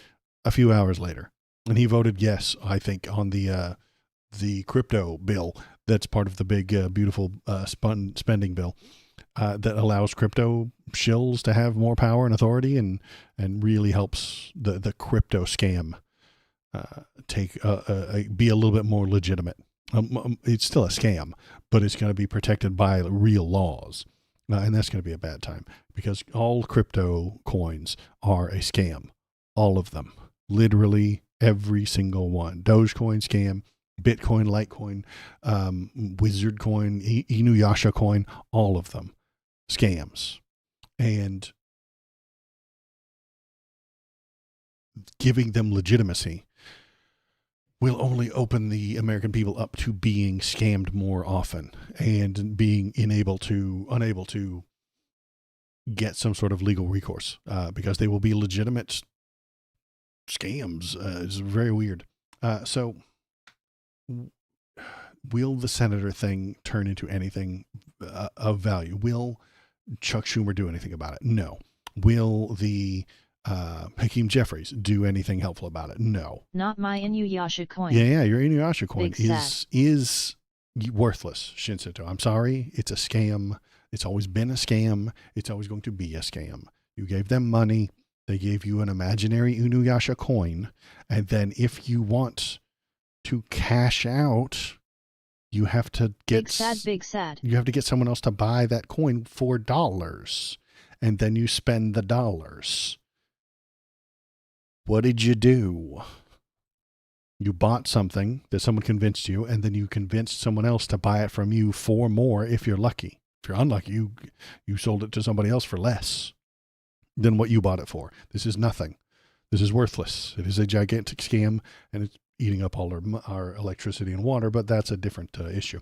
a few hours later. And he voted yes, I think, on the crypto bill that's part of the big, beautiful spending bill that allows crypto shills to have more power and authority and really helps the crypto scam be a little bit more legitimate. It's still a scam, but it's going to be protected by real laws. And that's going to be a bad time because all crypto coins are a scam. All of them. Literally every single one. Dogecoin scam, Bitcoin, Litecoin, Wizard coin, Inuyasha coin, all of them. Scams. And giving them legitimacy will only open the American people up to being scammed more often and being unable to get some sort of legal recourse because they will be legitimate scams. It's very weird. So will the senator thing turn into anything of value? Will Chuck Schumer do anything about it? No. Will the Hakeem Jeffries do anything helpful about it? No. Not my Inuyasha coin. Yeah, your Inuyasha coin Big sad. is worthless, Shinseto. I'm sorry. It's a scam. It's always been a scam. It's always going to be a scam. You gave them money. They gave you an imaginary Inuyasha coin. And then if you want to cash out, you have to get... Big sad. You have to get someone else to buy that coin for dollars. And then you spend the dollars. What did you do? You bought something that someone convinced you, and then you convinced someone else to buy it from you for more if you're lucky. If you're unlucky, you sold it to somebody else for less than what you bought it for. This is nothing. This is worthless. It is a gigantic scam, and it's eating up all our electricity and water, but that's a different issue.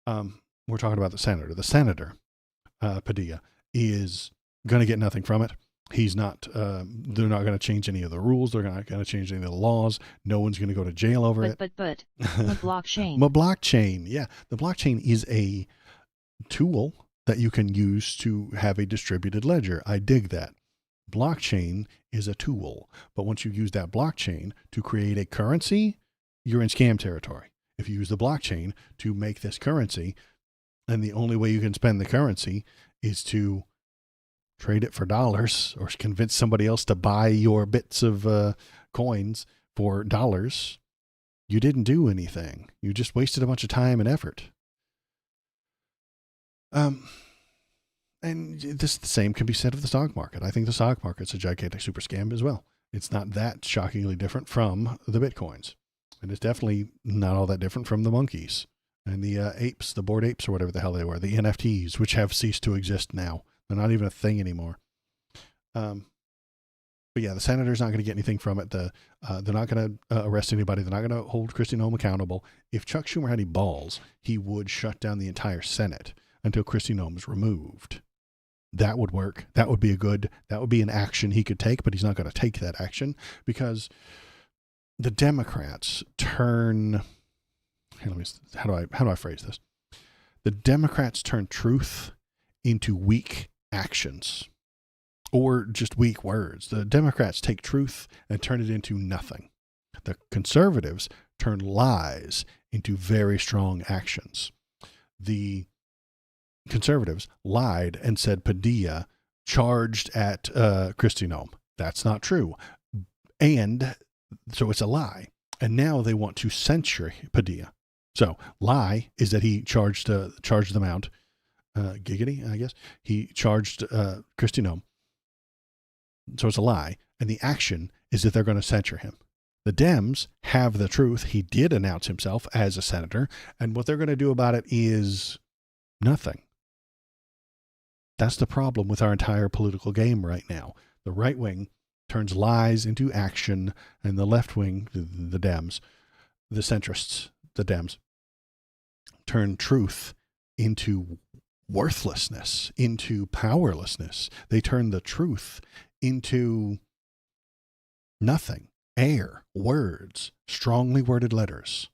We're talking about the senator. The senator, Padilla, is going to get nothing from it. He's not, they're not going to change any of the rules. They're not going to change any of the laws. No one's going to go to jail over it. But, the blockchain. The blockchain, yeah. The blockchain is a tool that you can use to have a distributed ledger. I dig that. Blockchain is a tool. But once you use that blockchain to create a currency, you're in scam territory. If you use the blockchain to make this currency, and the only way you can spend the currency is to trade it for dollars or convince somebody else to buy your bits of coins for dollars, you didn't do anything. You just wasted a bunch of time and effort. And the same can be said of the stock market. I think the stock market's a gigantic super scam as well. It's not that shockingly different from the Bitcoins. And it's definitely not all that different from the monkeys and the apes, the bored apes or whatever the hell they were, the NFTs, which have ceased to exist now. They're not even a thing anymore. But yeah, the senator's not going to get anything from it. They're not going to arrest anybody. They're not going to hold Kristi Noem accountable. If Chuck Schumer had any balls, he would shut down the entire Senate until Kristi Noem is removed. That would work. That would be an action he could take, but he's not going to take that action because the Democrats turn, how do I phrase this? The Democrats turn truth into weak actions or just weak words. The Democrats take truth and turn it into nothing. The conservatives turn lies into very strong actions. The conservatives lied and said Padilla charged at Kristi Noem. That's not true. And so it's a lie. And now they want to censure Padilla. So lie is that he charged them out. Giggity, I guess. He charged Kristi Noem. So it's a lie. And the action is that they're going to censure him. The Dems have the truth. He did announce himself as a senator, and what they're going to do about it is nothing. That's the problem with our entire political game right now. The right wing turns lies into action, and the left wing, the Dems, the centrists, the Dems, turn truth into worthlessness, into powerlessness. They turn the truth into nothing. Air, words, strongly worded letters.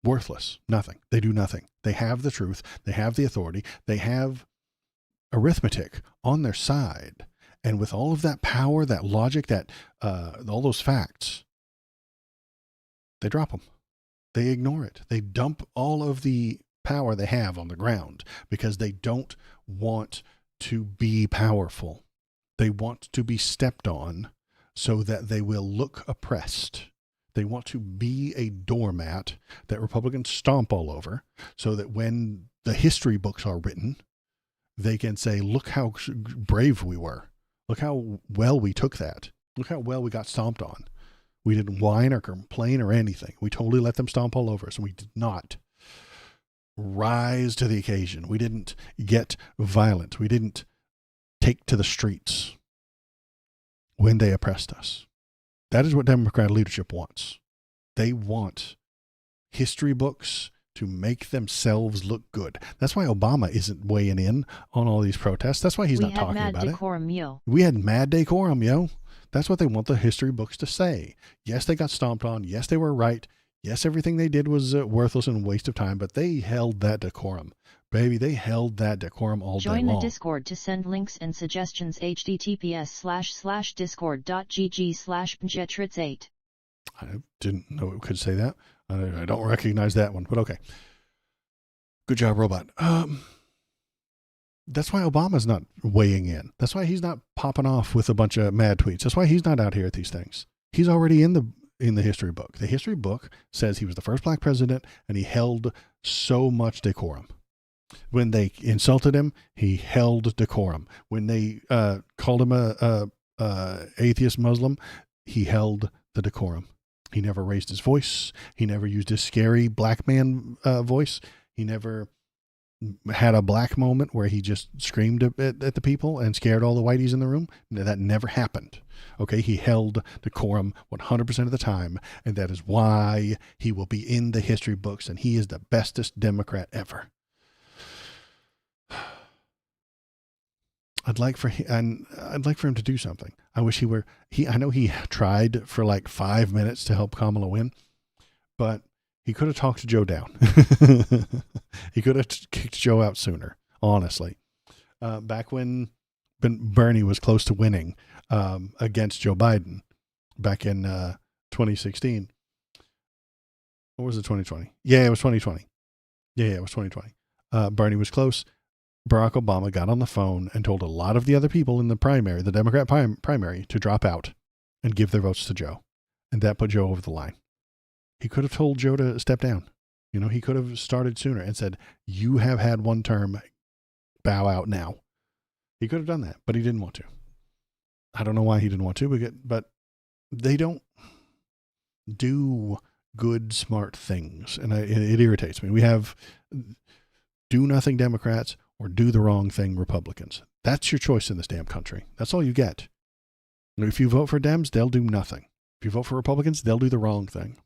Worthless, nothing. They do nothing. They have the truth. They have the authority. They have arithmetic on their side. And with all of that power, that logic, that all those facts, they drop them. They ignore it. They dump all of the power they have on the ground because they don't want to be powerful. They want to be stepped on so that they will look oppressed. They want to be a doormat that Republicans stomp all over so that when the history books are written, they can say, look how brave we were. Look how well we took that. Look how well we got stomped on. We didn't whine or complain or anything. We totally let them stomp all over us, and we did not rise to the occasion. We didn't get violent. We didn't take to the streets when they oppressed us. That is what Democrat leadership wants. They want history books to make themselves look good. That's why Obama isn't weighing in on all these protests. That's why he's not talking about it. We had mad decorum, yo. That's what they want the history books to say. Yes, they got stomped on. Yes, they were right. Yes, everything they did was worthless and a waste of time, but they held that decorum. Baby, they held that decorum all day long. Join the Discord to send links and suggestions. https://discord.gg/pjetritz8. I didn't know it could say that. I don't recognize that one, but okay. Good job, robot. That's why Obama's not weighing in. That's why he's not popping off with a bunch of mad tweets. That's why he's not out here at these things. He's already in the history book. The history book says he was the first black president, and he held so much decorum. When they insulted him, he held decorum. When they called him a atheist Muslim, he held the decorum. He never raised his voice. He never used his scary black man voice. He never had a black moment where he just screamed at the people and scared all the whiteys in the room. That never happened. Okay, he held decorum 100% of the time, and that is why he will be in the history books, and he is the bestest Democrat ever. I'd like for him to do something. I wish he were. I know he tried for like 5 minutes to help Kamala win, but he could have talked to Joe down. He could have kicked Joe out sooner. Honestly, back when Bernie was close to winning against Joe Biden, back in 2016, or was it 2020? Yeah, it was 2020. Yeah, it was 2020. Bernie was close. Barack Obama got on the phone and told a lot of the other people in the primary, the Democrat primary, to drop out and give their votes to Joe. And that put Joe over the line. He could have told Joe to step down. You know, he could have started sooner and said, you have had one term, bow out now. He could have done that, but he didn't want to. I don't know why he didn't want to, but they don't do good, smart things. And it irritates me. We have do nothing Democrats or do the wrong thing Republicans. That's your choice in this damn country. That's all you get. If you vote for Dems, they'll do nothing. If you vote for Republicans, they'll do the wrong thing.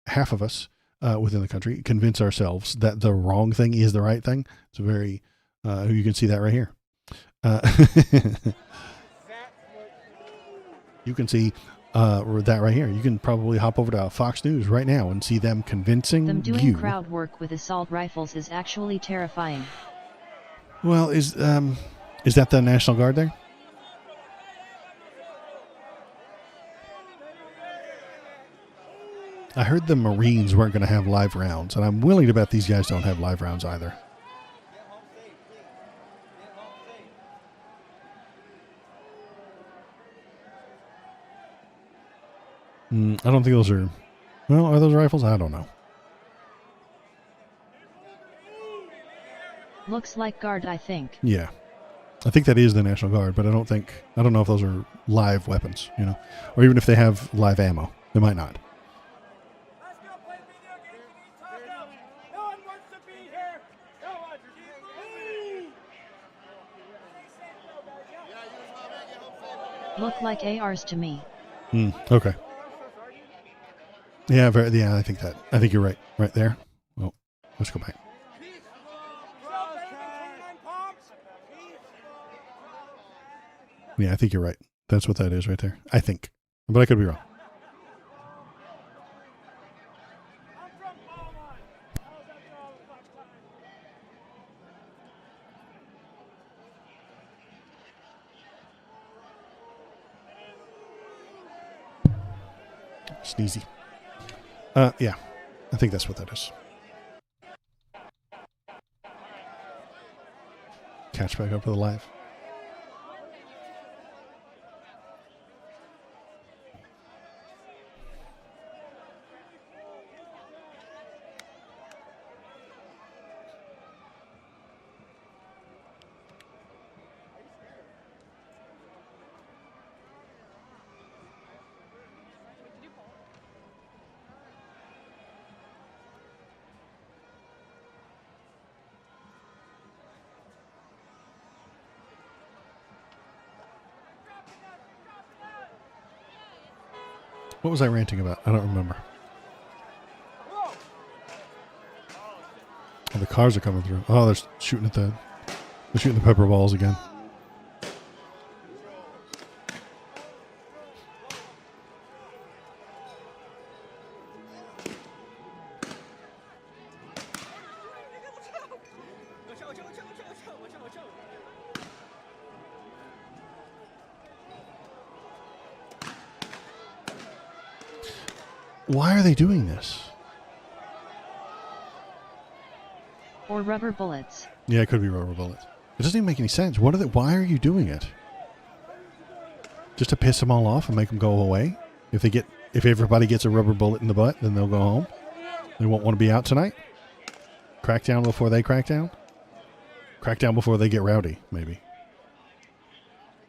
Half of us within the country convince ourselves that the wrong thing is the right thing. It's a very, you can see that right here. You can see that right here. You can probably hop over to Fox News right now and see them convincing them doing you. Crowd work with assault rifles is actually terrifying. Well, is that the National Guard there? I heard the Marines weren't going to have live rounds, and I'm willing to bet these guys don't have live rounds either. I don't think those are... Well, are those rifles? I don't know. Looks like Guard, I think. Yeah. I think that is the National Guard, but I don't know if those are live weapons, you know, or even if they have live ammo. They might not. Let's go play video games and eat tacos. No one wants to be here. No one. Leave. Stay safe though, guys. Yeah? Look like ARs to me. Okay. Yeah, I think you're right. Right there. Well, let's go back. Yeah, I think you're right. That's what that is right there. I think. But I could be wrong. Sneezy. Yeah. I think that's what that is. Catch back up to the live. What was I ranting about? I don't remember. Oh, the cars are coming through. Oh, they're shooting the pepper balls again. Why are they doing this? Or rubber bullets. Yeah, it could be rubber bullets. It doesn't even make any sense. Why are you doing it? Just to piss them all off and make them go away? If everybody gets a rubber bullet in the butt, then they'll go home. They won't want to be out tonight. Crack down before they crack down. Crack down before they get rowdy, maybe.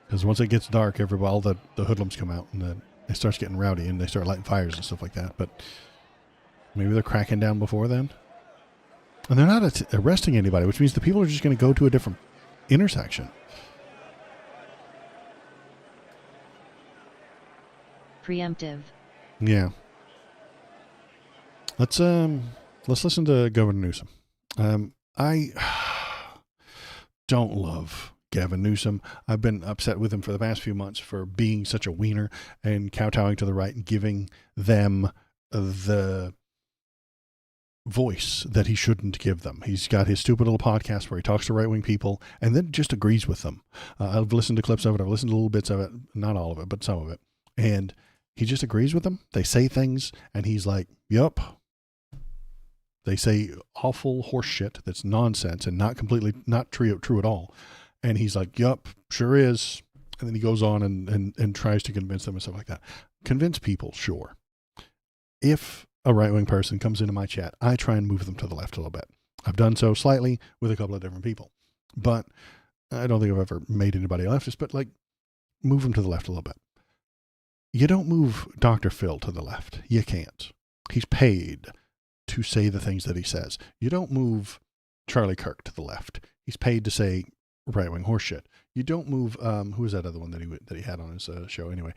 Because once it gets dark, all the hoodlums come out and then it starts getting rowdy and they start lighting fires and stuff like that. But maybe they're cracking down before then. And they're not arresting anybody, which means the people are just going to go to a different intersection. Preemptive. Yeah. Let's listen to Governor Newsom. I don't love Gavin Newsom. I've been upset with him for the past few months for being such a wiener and kowtowing to the right and giving them the voice that he shouldn't give them. He's got his stupid little podcast where he talks to right-wing people and then just agrees with them. I've listened to clips of it. I've listened to little bits of it. Not all of it, but some of it. And he just agrees with them. They say things and he's like, yup. They say awful horse shit that's nonsense and not true at all. And he's like, yup, sure is. And then he goes on and tries to convince them and stuff like that. Convince people, sure. If a right-wing person comes into my chat, I try and move them to the left a little bit. I've done so slightly with a couple of different people. But I don't think I've ever made anybody a leftist, but move them to the left a little bit. You don't move Dr. Phil to the left. You can't. He's paid to say the things that he says. You don't move Charlie Kirk to the left. He's paid to say right-wing horseshit. You don't move, who was that other one that he had on his show anyway?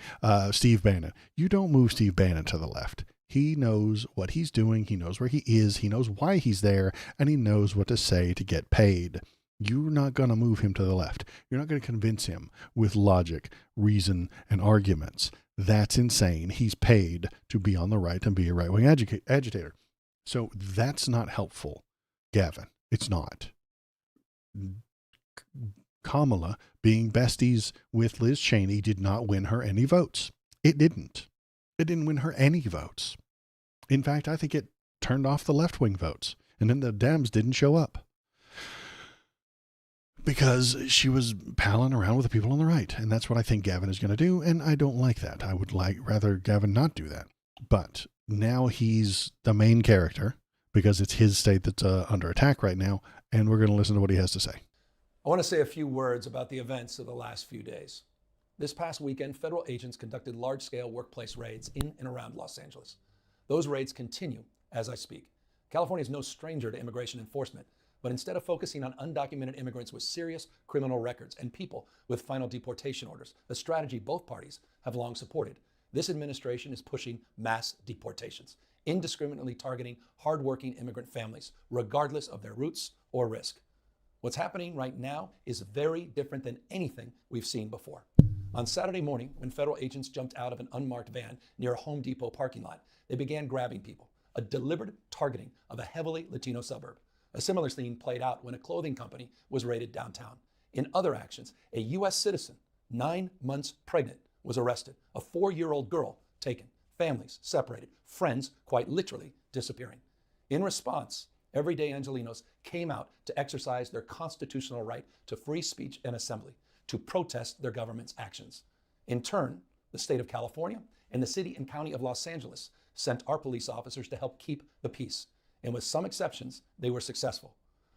Steve Bannon. You don't move Steve Bannon to the left. He knows what he's doing. He knows where he is. He knows why he's there. And he knows what to say to get paid. You're not going to move him to the left. You're not going to convince him with logic, reason, and arguments. That's insane. He's paid to be on the right and be a right-wing agitator. So that's not helpful, Gavin. It's not. Kamala being besties with Liz Cheney did not win her any votes. It didn't. It didn't win her any votes. In fact, I think it turned off the left-wing votes. And then the Dems didn't show up. Because she was palling around with the people on the right. And that's what I think Gavin is going to do. And I don't like that. I would rather Gavin not do that. But now he's the main character because it's his state that's under attack right now. And we're going to listen to what he has to say. I want to say a few words about the events of the last few days. This past weekend, federal agents conducted large-scale workplace raids in and around Los Angeles. Those raids continue as I speak. California is no stranger to immigration enforcement, but instead of focusing on undocumented immigrants with serious criminal records and people with final deportation orders, a strategy both parties have long supported, this administration is pushing mass deportations, indiscriminately targeting hardworking immigrant families, regardless of their roots or risk. What's happening right now is very different than anything we've seen before. On Saturday morning, when federal agents jumped out of an unmarked van near a Home Depot parking lot, they began grabbing people, a deliberate targeting of a heavily Latino suburb. A similar scene played out when a clothing company was raided downtown. In other actions, a U.S. citizen, 9 months pregnant, was arrested, a 4-year-old girl taken, families separated, friends quite literally disappearing. In response, everyday Angelenos came out to exercise their constitutional right to free speech and assembly, to protest their government's actions. In turn, the state of California and the city and county of Los Angeles sent our police officers to help keep the peace. And with some exceptions, they were successful.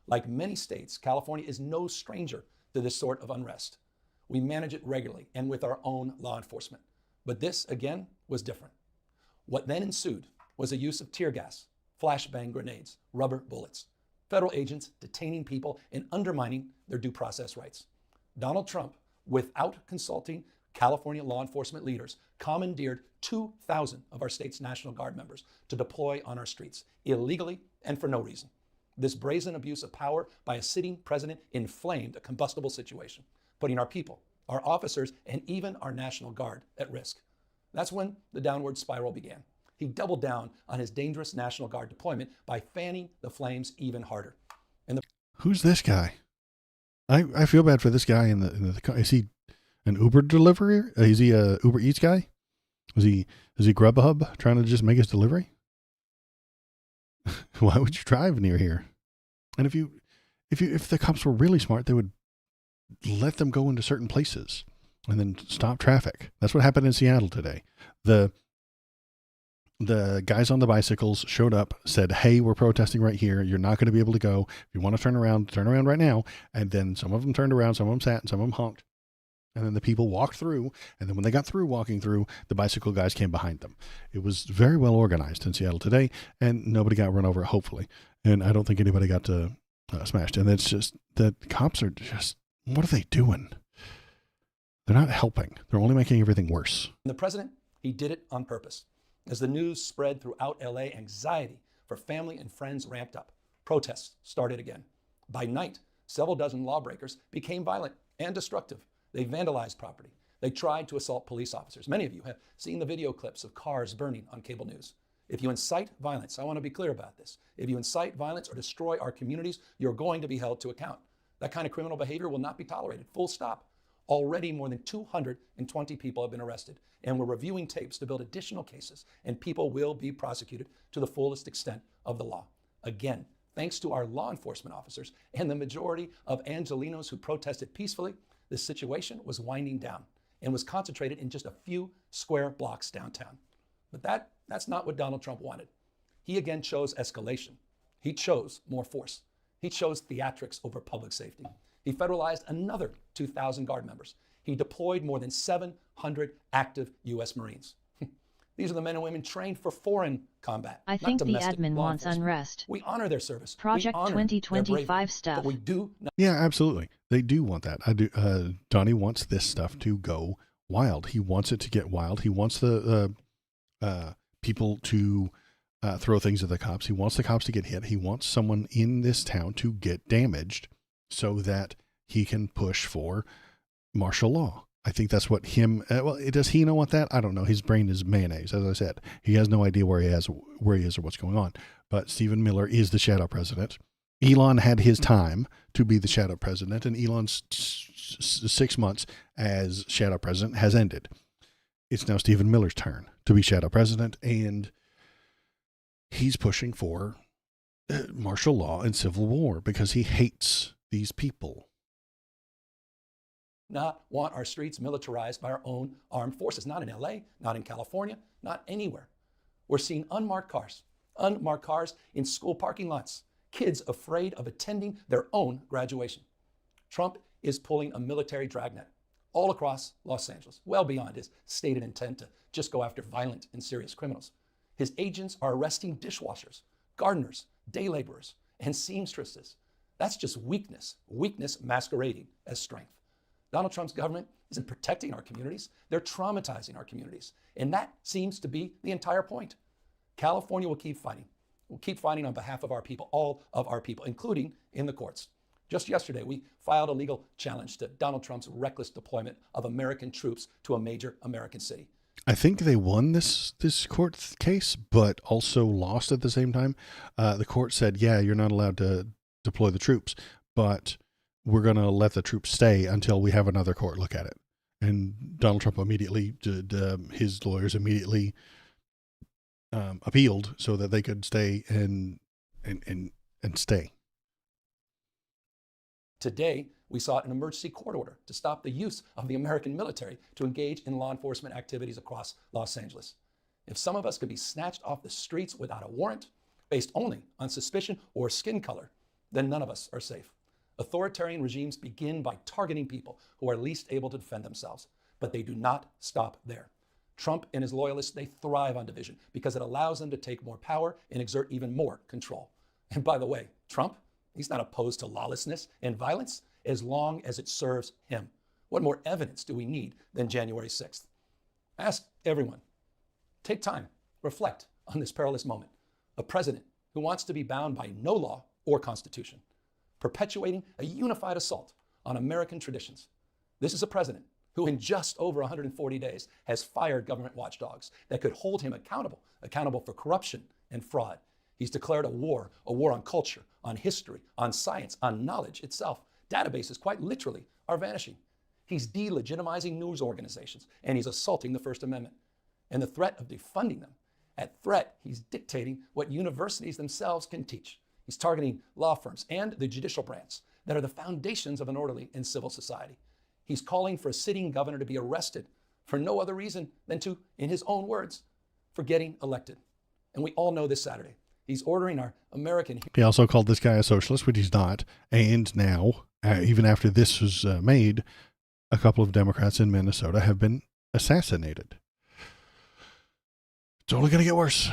Like many states, California is no stranger to this sort of unrest. We manage it regularly and with our own law enforcement. But this, again, was different. What then ensued was a use of tear gas, flashbang grenades, rubber bullets, federal agents detaining people and undermining their due process rights. Donald Trump, without consulting California law enforcement leaders, commandeered 2,000 of our state's National Guard members to deploy on our streets, illegally and for no reason. This brazen abuse of power by a sitting president inflamed a combustible situation, putting our people, our officers, and even our National Guard at risk. That's when the downward spiral began. He doubled down on his dangerous National Guard deployment by fanning the flames even harder. Who's this guy? I feel bad for this guy in the is he an Uber deliverer? Is he a Uber Eats guy? Is he Grubhub trying to just make his delivery? Why would you drive near here? And if the cops were really smart, they would let them go into certain places and then stop traffic. That's what happened in Seattle today. The guys on the bicycles showed up, said, "Hey, we're protesting right here. You're not going to be able to go. If you want to turn around right now." And then some of them turned around, some of them sat, and some of them honked. And then the people walked through. And then when they got through walking through, the bicycle guys came behind them. It was very well organized in Seattle today, and nobody got run over, hopefully. And I don't think anybody got smashed. And it's just that cops are just, what are they doing? They're not helping. They're only making everything worse. The president, he did it on purpose. As the news spread throughout LA, anxiety for family and friends ramped up. Protests started again. By night, several dozen lawbreakers became violent and destructive. They vandalized property. They tried to assault police officers. Many of you have seen the video clips of cars burning on cable news. If you incite violence, I want to be clear about this. If you incite violence or destroy our communities, you're going to be held to account. That kind of criminal behavior will not be tolerated. Full stop. Already more than 220 people have been arrested, and we're reviewing tapes to build additional cases, and people will be prosecuted to the fullest extent of the law. Again, thanks to our law enforcement officers and the majority of Angelenos who protested peacefully, this situation was winding down and was concentrated in just a few square blocks downtown. But that's not what Donald Trump wanted. He again chose escalation. He chose more force. He chose theatrics over public safety. He federalized another 2,000 Guard members. He deployed more than 700 active U.S. Marines. These are the men and women trained for foreign combat. I think the admin wants unrest. We honor their service. Project 2025 stuff. But we do not. Yeah, absolutely. They do want that. I do. Donnie wants this stuff to go wild. He wants it to get wild. He wants the people to throw things at the cops. He wants the cops to get hit. He wants someone in this town to get damaged so that he can push for martial law. I think that's what does he know what that? I don't know. His brain is mayonnaise, as I said. He has no idea where he is or what's going on. But Stephen Miller is the shadow president. Elon had his time to be the shadow president, and Elon's 6 months as shadow president has ended. It's now Stephen Miller's turn to be shadow president, and he's pushing for martial law and civil war because he hates these people. Not want our streets militarized by our own armed forces. Not in LA, not in California, not anywhere. We're seeing unmarked cars in school parking lots, kids afraid of attending their own graduation. Trump is pulling a military dragnet. all across Los Angeles, well beyond his stated intent to just go after violent and serious criminals. His agents are arresting dishwashers, gardeners, day laborers, and seamstresses. That's just weakness masquerading as strength. Donald Trump's government isn't protecting our communities, they're traumatizing our communities. And that seems to be the entire point. California will keep fighting. We'll keep fighting on behalf of our people, all of our people, including in the courts. Just yesterday, we filed a legal challenge to Donald Trump's reckless deployment of American troops to a major American city. I think they won this court case, but also lost at the same time. The court said, yeah, you're not allowed to deploy the troops, but we're going to let the troops stay until we have another court look at it. And Donald Trump immediately, his lawyers immediately appealed so that they could stay and stay. Today, we sought an emergency court order to stop the use of the American military to engage in law enforcement activities across Los Angeles. If some of us could be snatched off the streets without a warrant, based only on suspicion or skin color, then none of us are safe. Authoritarian regimes begin by targeting people who are least able to defend themselves, but they do not stop there. Trump and his loyalists, they thrive on division because it allows them to take more power and exert even more control. And by the way, Trump, he's not opposed to lawlessness and violence as long as it serves him. What more evidence do we need than January 6th? Ask everyone. Take time, reflect on this perilous moment. A president who wants to be bound by no law or constitution, perpetuating a unified assault on American traditions. This is a president who in just over 140 days has fired government watchdogs that could hold him accountable for corruption and fraud. He's declared a war on culture, on history, on science, on knowledge itself. Databases, quite literally, are vanishing. He's delegitimizing news organizations, and he's assaulting the First Amendment. And the threat of defunding them, at threat, he's dictating what universities themselves can teach. He's targeting law firms and the judicial branch that are the foundations of an orderly and civil society. He's calling for a sitting governor to be arrested for no other reason than to, in his own words, for getting elected. And we all know this Saturday, he's ordering our American... He also called this guy a socialist, which he's not. And now, even after this was made, a couple of Democrats in Minnesota have been assassinated. It's only going to get worse.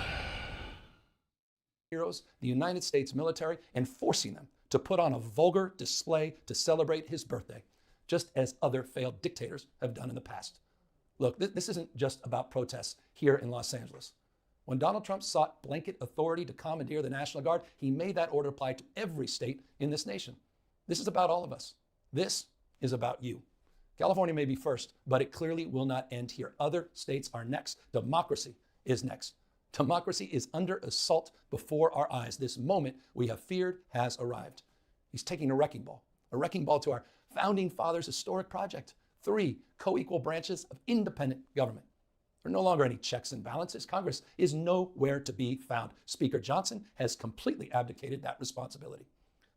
Heroes, the United States military, and forcing them to put on a vulgar display to celebrate his birthday, just as other failed dictators have done in the past. Look, this isn't just about protests here in Los Angeles. When Donald Trump sought blanket authority to commandeer the National Guard, he made that order apply to every state in this nation. This is about all of us. This is about you. California may be first, but it clearly will not end here. Other states are next. Democracy is next. Democracy is under assault before our eyes. This moment we have feared has arrived. He's taking a wrecking ball to our founding fathers' historic project. 3 co-equal branches of independent government. There are no longer any checks and balances. Congress is nowhere to be found. Speaker Johnson has completely abdicated that responsibility.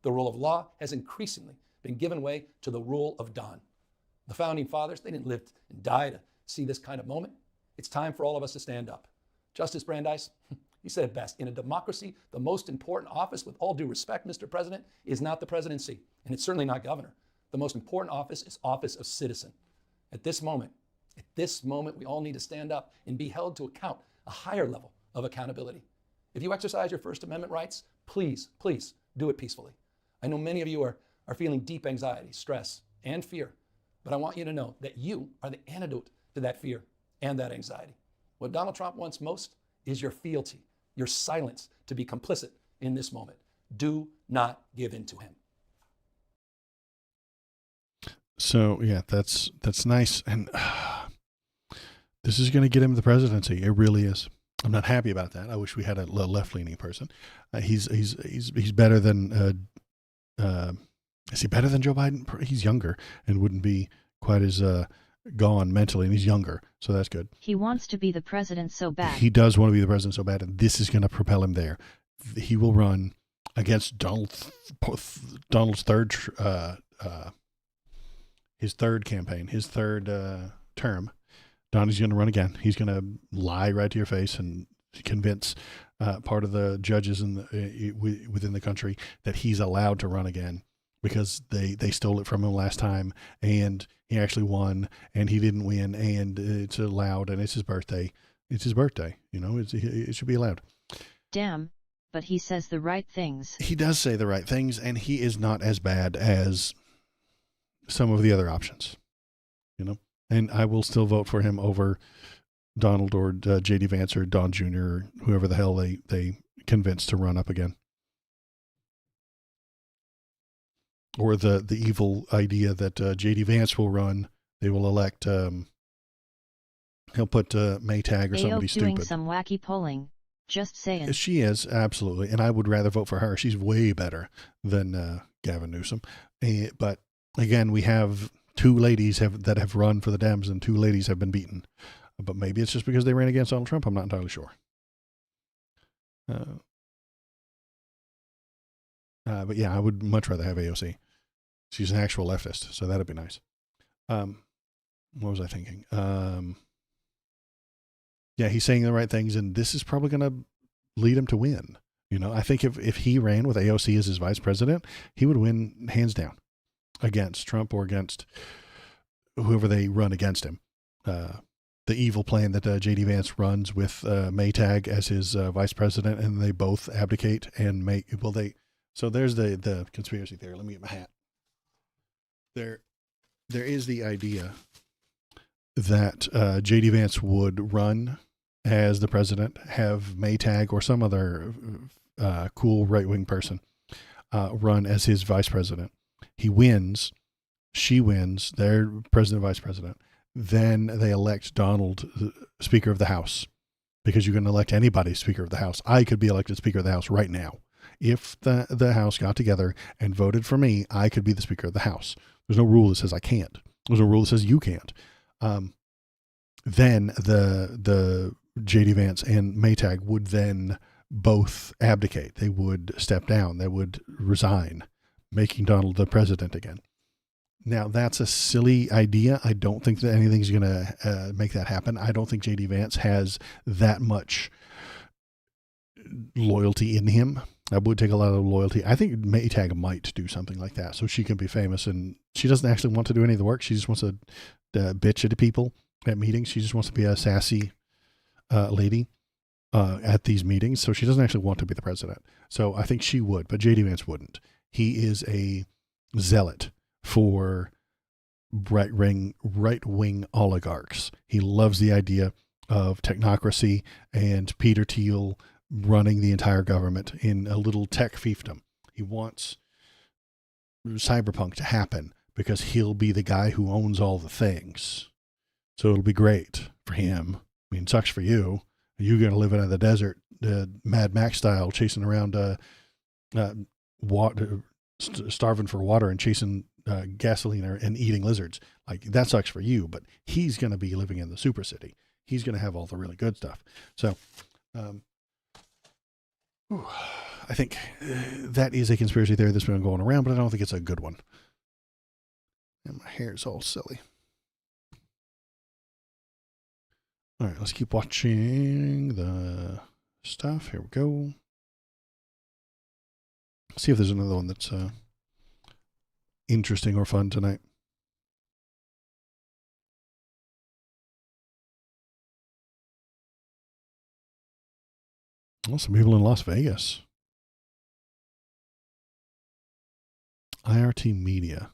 The rule of law has increasingly been given way to the rule of Don. The founding fathers, they didn't live and die to see this kind of moment. It's time for all of us to stand up. Justice Brandeis, he said it best. In a democracy, the most important office, with all due respect, Mr. President, is not the presidency, and it's certainly not governor. The most important office is office of citizen. At this moment, we all need to stand up and be held to account, a higher level of accountability. If you exercise your First Amendment rights, please do it peacefully. I know many of you are feeling deep anxiety, stress, and fear, but I want you to know that you are the antidote to that fear and that anxiety. What Donald Trump wants most is your fealty, your silence to be complicit in this moment. Do not give in to him. So, yeah, that's nice. And this is going to get him the presidency. It really is. I'm not happy about that. I wish we had a left-leaning person. He's better than, is he better than Joe Biden? He's younger and wouldn't be quite as gone mentally, and he's younger, so that's good. He wants to be the president so bad. He does want to be the president so bad, and this is going to propel him there. He will run against Donald's third campaign, his third term. Donnie's going to run again. He's going to lie right to your face and convince part of the judges within the country that he's allowed to run again because they stole it from him last time, and he actually won, and he didn't win, and it's allowed, and it's his birthday. It's his birthday, it should be allowed. Damn, but he says the right things. He does say the right things, and he is not as bad as some of the other options, and I will still vote for him over Donald or J.D. Vance or Don Jr. or whoever the hell they convinced to run up again. Or the evil idea that J.D. Vance will run, they will elect, he'll put Maytag or somebody stupid. doing some wacky polling, just saying. She is, absolutely, and I would rather vote for her. She's way better than Gavin Newsom. But again, we have two ladies that have run for the Dems, and two ladies have been beaten. But maybe it's just because they ran against Donald Trump. I'm not entirely sure. But yeah, I would much rather have AOC. She's an actual leftist, so that'd be nice. What was I thinking? Yeah, he's saying the right things, and this is probably going to lead him to win. I think if he ran with AOC as his vice president, he would win hands down against Trump or against whoever they run against him. The evil plan that J.D. Vance runs with Maytag as his vice president, and they both abdicate and so there's the conspiracy theory. Let me get my hat. There is the idea that J.D. Vance would run as the president, have Maytag or some other cool right-wing person run as his vice president. He wins. She wins. They're president, vice president. Then they elect Donald Speaker of the House, because you can elect anybody Speaker of the House. I could be elected Speaker of the House right now. If the House got together and voted for me, I could be the Speaker of the House. There's no rule that says I can't. There's no rule that says you can't. Then the J.D. Vance and Maytag would then both abdicate. They would step down. They would resign, making Donald the president again. Now, that's a silly idea. I don't think that anything's going to make that happen. I don't think J.D. Vance has that much loyalty in him. I would take a lot of loyalty. I think Maytag might do something like that so she can be famous, and she doesn't actually want to do any of the work. She just wants to bitch at people at meetings. She just wants to be a sassy lady at these meetings. So she doesn't actually want to be the president. So I think she would, but J.D. Vance wouldn't. He is a zealot for right-wing oligarchs. He loves the idea of technocracy and Peter Thiel running the entire government in a little tech fiefdom. He wants cyberpunk to happen because he'll be the guy who owns all the things. So it'll be great for him. I mean, it sucks for you. You're going to live in the desert, Mad Max style, chasing around, starving for water and chasing gasoline and eating lizards. Like, that sucks for you, but he's going to be living in the super city. He's going to have all the really good stuff. So, I think that is a conspiracy theory that's been going around, but I don't think it's a good one. And my hair is all silly. All right, let's keep watching the stuff. Here we go. See if there's another one that's interesting or fun tonight. Well, some people in Las Vegas. IRT Media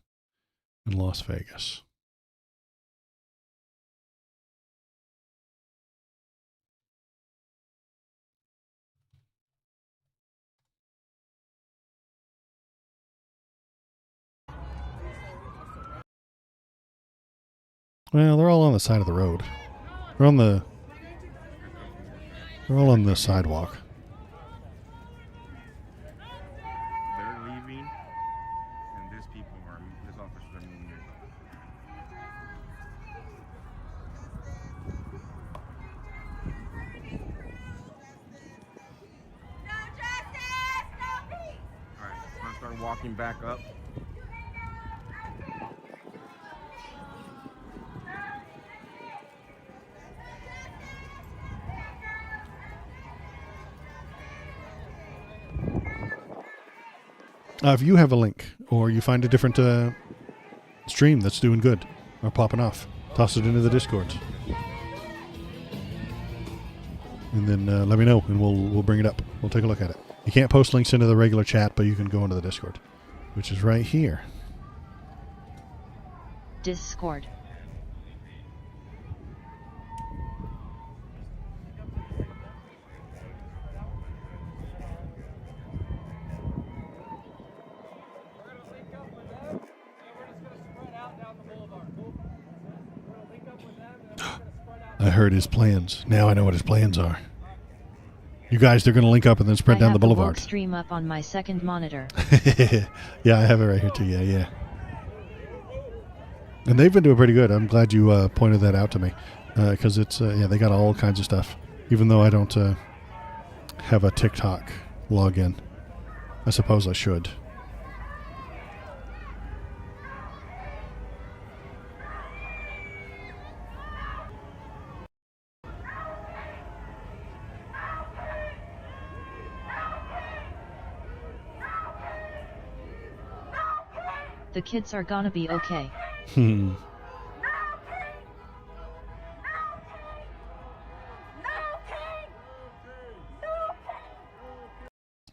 in Las Vegas. Well, they're all on the side of the road. They're all on the sidewalk. They're leaving, and this officers are moving in. No justice, no peace. All right, I'm gonna start walking back up. If you have a link or you find a different stream that's doing good or popping off. Toss it into the Discord. And then let me know, and we'll bring it up. We'll take a look at it. You can't post links into the regular chat, but you can go into the Discord, which is right here. Discord. I heard his plans. Now I know what his plans are. You guys, they're going to link up and then spread down the boulevard. I have the stream up on my second monitor. Yeah, I have it right here too. Yeah. And they've been doing pretty good. I'm glad you pointed that out to me, because it's they got all kinds of stuff. Even though I don't have a TikTok login, I suppose I should. The kids are gonna be okay. Let's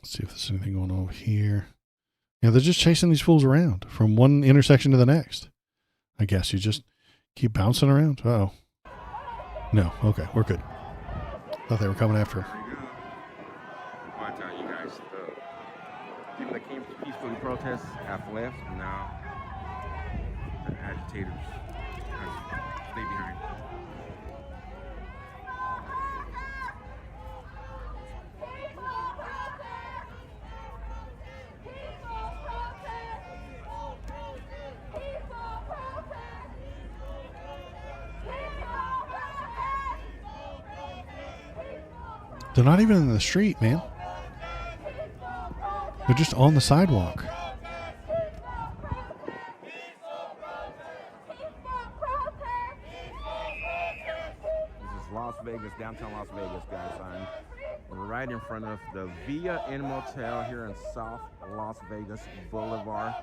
see if there's anything going on over here. Yeah, they're just chasing these fools around from one intersection to the next. I guess you just keep bouncing around. Uh-oh. No. Okay, we're good. Thought they were coming after him. I tell you guys, the people that came to peacefully protest have left. Now the agitators stay behind. They're not even in the street, man. They're just on the sidewalk. This is Las Vegas, downtown Las Vegas, guys. I'm right in front of the Via Inn Motel here in South Las Vegas Boulevard,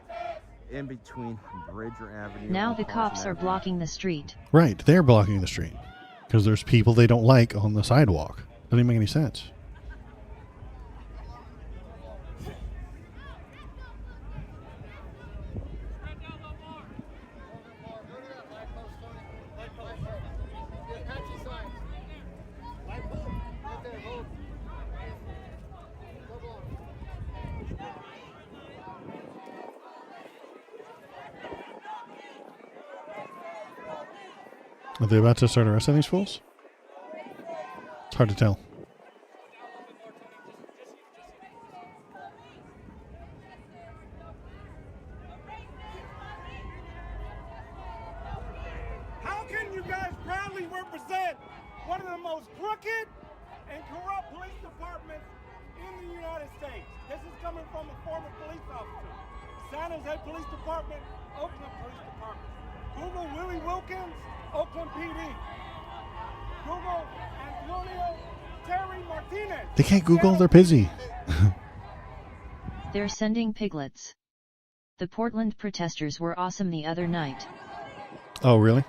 in between Bridger Avenue. Now and the Carson cops are Avenue. blocking the street. Right, they're blocking the street because there's people they don't like on the sidewalk. Doesn't even make any sense. Are they about to start arresting these fools? It's hard to tell. How can you guys proudly represent one of the most crooked and corrupt police departments in the United States? This is coming from a former police officer. San Jose Police Department, Oakland Police Department. Google Willie Wilkins, Oakland PD. Google Antonio Terry Martinez. They can't Google, they're busy. They're sending piglets. The Portland protesters were awesome the other night. Oh, really?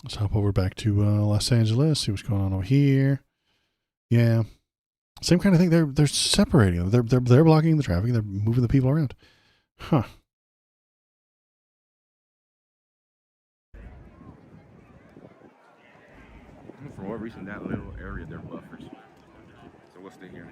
Let's hop over back to Los Angeles, see what's going on over here. Yeah. Same kind of thing. They're separating them. They're blocking the traffic. They're moving the people around. Huh. For what reason that little area they're buffers? So what's the here?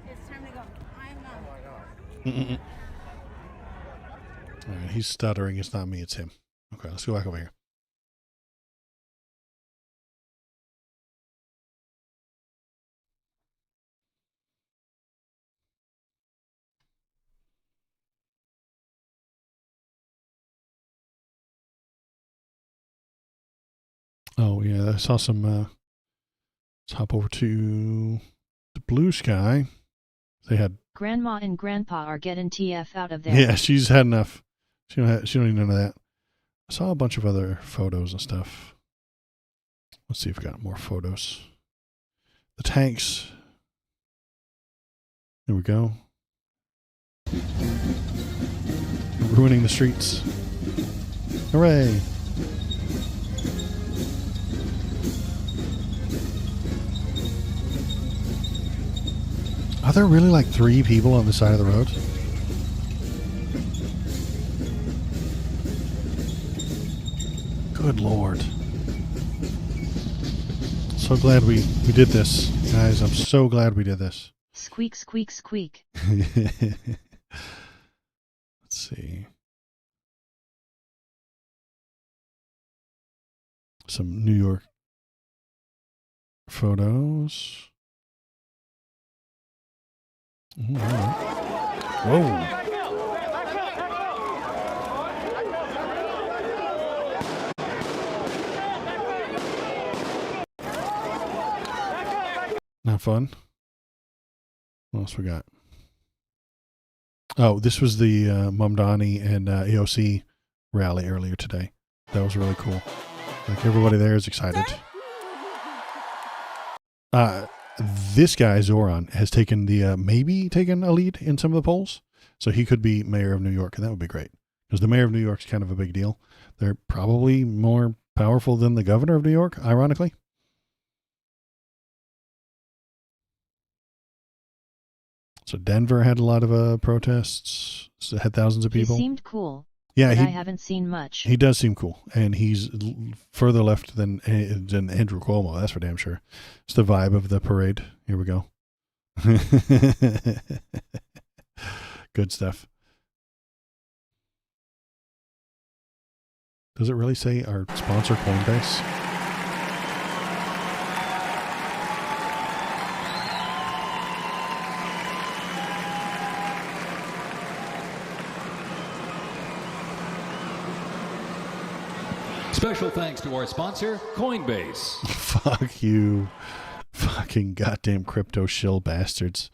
It's time to go. I'm Mm-mm. All right, he's stuttering. It's not me, it's him. Okay, let's go back over here. Oh yeah, I saw some. Let's hop over to the blue sky. They had. Grandma and Grandpa are getting TF out of there. Yeah, she's had enough. She don't need none of that. I saw a bunch of other photos and stuff. Let's see if we got more photos. The tanks. There we go. Ruining the streets. Hooray. Are there really like 3 people on the side of the road? Good Lord. So glad we did this, guys. I'm so glad we did this. Squeak, squeak, squeak. Let's see. Some New York photos. Ooh, all right. Whoa. Not fun. What else we got? Oh, this was the Donnie and AOC rally earlier today. That was really cool. Like everybody there is excited. This guy Zoran has taken maybe taken a lead in some of the polls, so he could be mayor of New York, and that would be great because the mayor of New York is kind of a big deal. They're probably more powerful than the governor of New York, ironically. So Denver had a lot of protests. So had thousands of people. He seemed cool. Yeah, but I haven't seen much. He does seem cool, and he's further left than Andrew Cuomo. That's for damn sure. It's the vibe of the parade. Here we go. Good stuff. Does it really say our sponsor Coinbase? Special thanks to our sponsor, Coinbase. Fuck you. Fucking goddamn crypto shill bastards.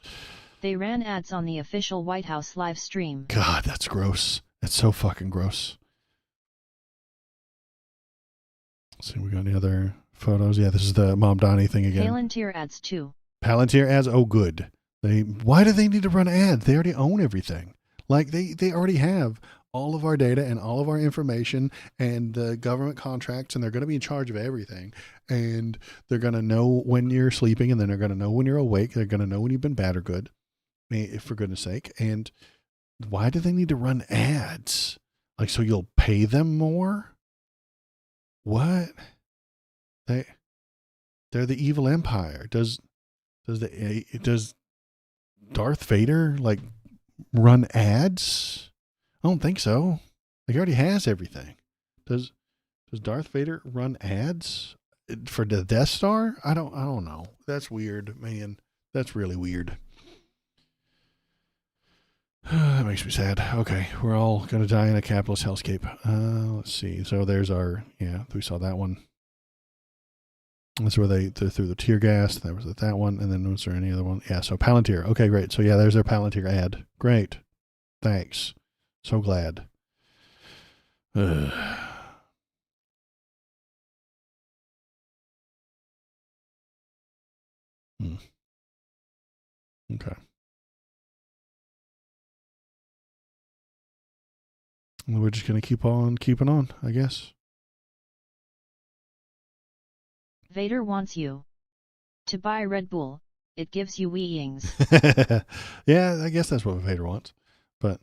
They ran ads on the official White House live stream. God, that's gross. That's so fucking gross. Let's see, we got any other photos? Yeah, this is the Mom Donnie thing again. Palantir ads too. Palantir ads? Oh, good. Why do they need to run ads? They already own everything. Like, they already have all of our data and all of our information and the government contracts, and they're going to be in charge of everything. And they're going to know when you're sleeping, and then they're going to know when you're awake. They're going to know when you've been bad or good, for goodness sake. And why do they need to run ads? Like, so you'll pay them more? What? They're the evil empire. Does Darth Vader like run ads? I don't think so. He already has everything. Does Darth Vader run ads for the Death Star? I don't know. That's weird, man. That's really weird. That makes me sad. Okay, we're all gonna die in a capitalist hellscape. Let's see. So there's we saw that one. That's where they threw the tear gas. That was that one. And then was there any other one? Yeah, so Palantir. Okay, great. So yeah, there's their Palantir ad. Great. Thanks. So glad. Okay. We're just going to keep on keeping on, I guess. Vader wants you to buy Red Bull. It gives you weeings. Yeah, I guess that's what Vader wants. But,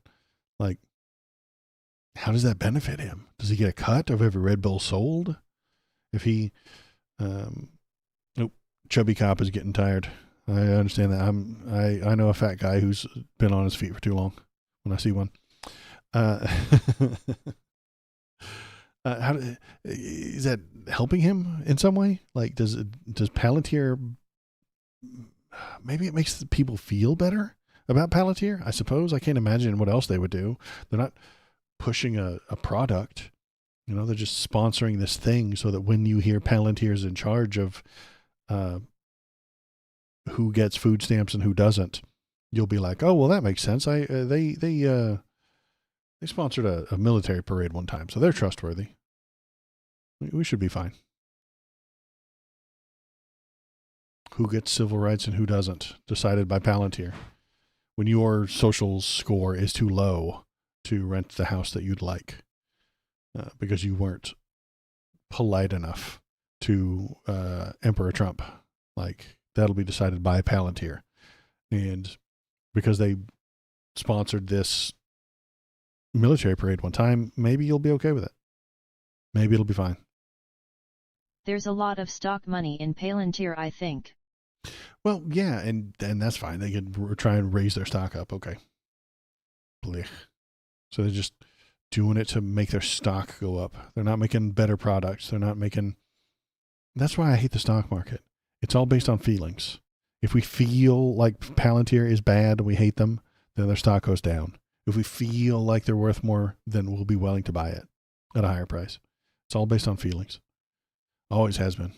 like, how does that benefit him? Does he get a cut of every Red Bull sold? If he, Chubby Cop is getting tired. I understand that. I know a fat guy who's been on his feet for too long when I see one. Is that helping him in some way? Like, does Palantir, maybe it makes the people feel better about Palantir? I suppose. I can't imagine what else they would do. They're not pushing a product. You know, they're just sponsoring this thing so that when you hear Palantir's in charge of who gets food stamps and who doesn't, you'll be like, oh, well, that makes sense. They sponsored a military parade one time, so they're trustworthy. We should be fine. Who gets civil rights and who doesn't, decided by Palantir. When your social score is too low to rent the house that you'd like, because you weren't polite enough to Emperor Trump, like that'll be decided by Palantir. And because they sponsored this military parade one time, maybe you'll be okay with it. Maybe it'll be fine. There's a lot of stock money in Palantir, I think. Well, yeah, and that's fine. They could try and raise their stock up. Okay. Blech. So they're just doing it to make their stock go up. They're not making better products. They're not making... That's why I hate the stock market. It's all based on feelings. If we feel like Palantir is bad and we hate them, then their stock goes down. If we feel like they're worth more, then we'll be willing to buy it at a higher price. It's all based on feelings. Always has been.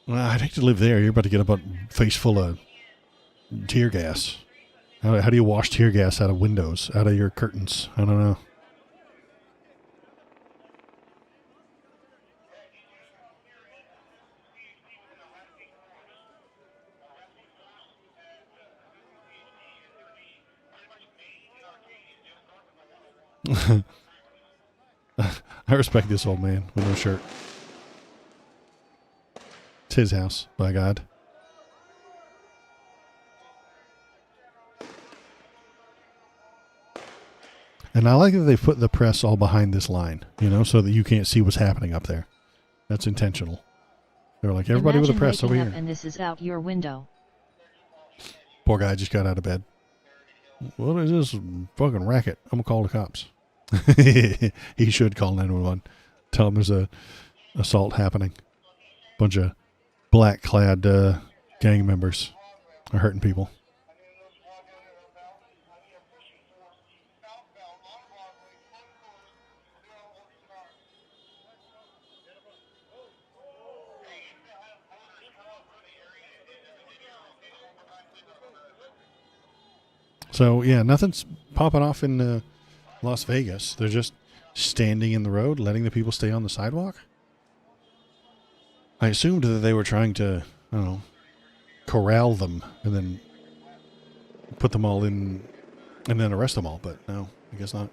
Well, I'd hate to live there. You're about to get a face full of tear gas. How do you wash tear gas out of windows, out of your curtains? I don't know. I respect this old man with no shirt. It's his house, by God. And I like that they put the press all behind this line, so that you can't see what's happening up there. That's intentional. They're like, everybody Imagine with the press over waking here. up and this is out your window. Poor guy just got out of bed. What is this fucking racket? I'm going to call the cops. He should call 911. Tell them there's a assault happening. Bunch of black-clad gang members are hurting people. So, yeah, nothing's popping off in Las Vegas. They're just standing in the road, letting the people stay on the sidewalk. I assumed that they were trying to, I don't know, corral them and then put them all in and then arrest them all. But no, I guess not.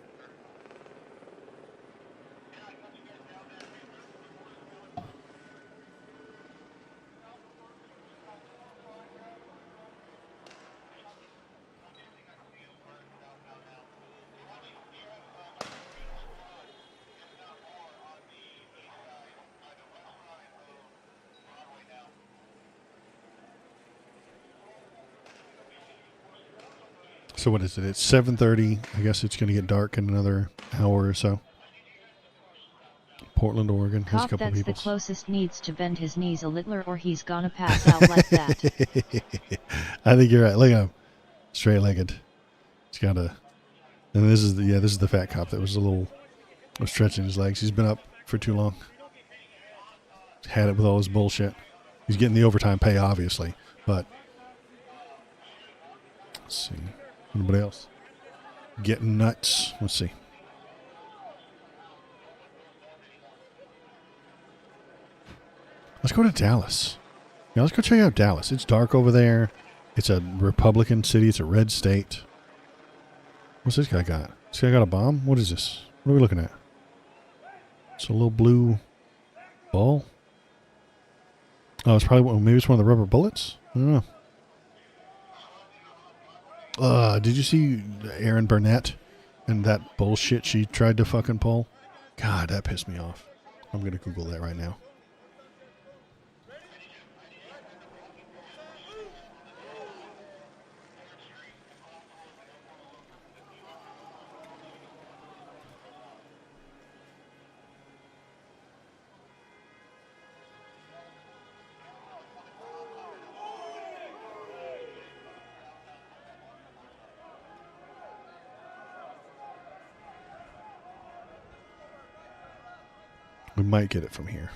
So what is it? It's 7:30. I guess it's going to get dark in another hour or so. Portland, Oregon. Has a Cop couple that's people. the closest needs to bend his knees a little or he's gonna pass out like that. I think you're right. Look at him. Straight-legged. He's got a... And this is the fat cop that was stretching his legs. He's been up for too long. Had it with all his bullshit. He's getting the overtime pay, obviously. But... Let's see. Anybody else? Getting nuts. Let's see. Let's go to Dallas. Yeah, let's go check out Dallas. It's dark over there. It's a Republican city. It's a red state. What's this guy got? This guy got a bomb? What is this? What are we looking at? It's a little blue ball. Oh, maybe it's one of the rubber bullets? I don't know. Did you see Erin Burnett and that bullshit she tried to fucking pull? God, that pissed me off. I'm going to Google that right now. We might get it from here.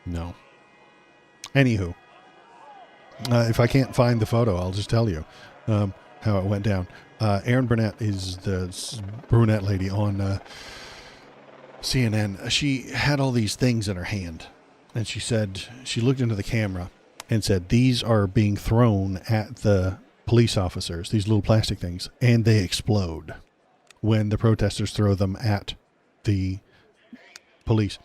No. Anywho, if I can't find the photo, I'll just tell you how it went down. Erin Burnett is the brunette lady on CNN. She had all these things in her hand, and she said, she looked into the camera and said, these are being thrown at the police officers, these little plastic things, and they explode when the protesters throw them at the police.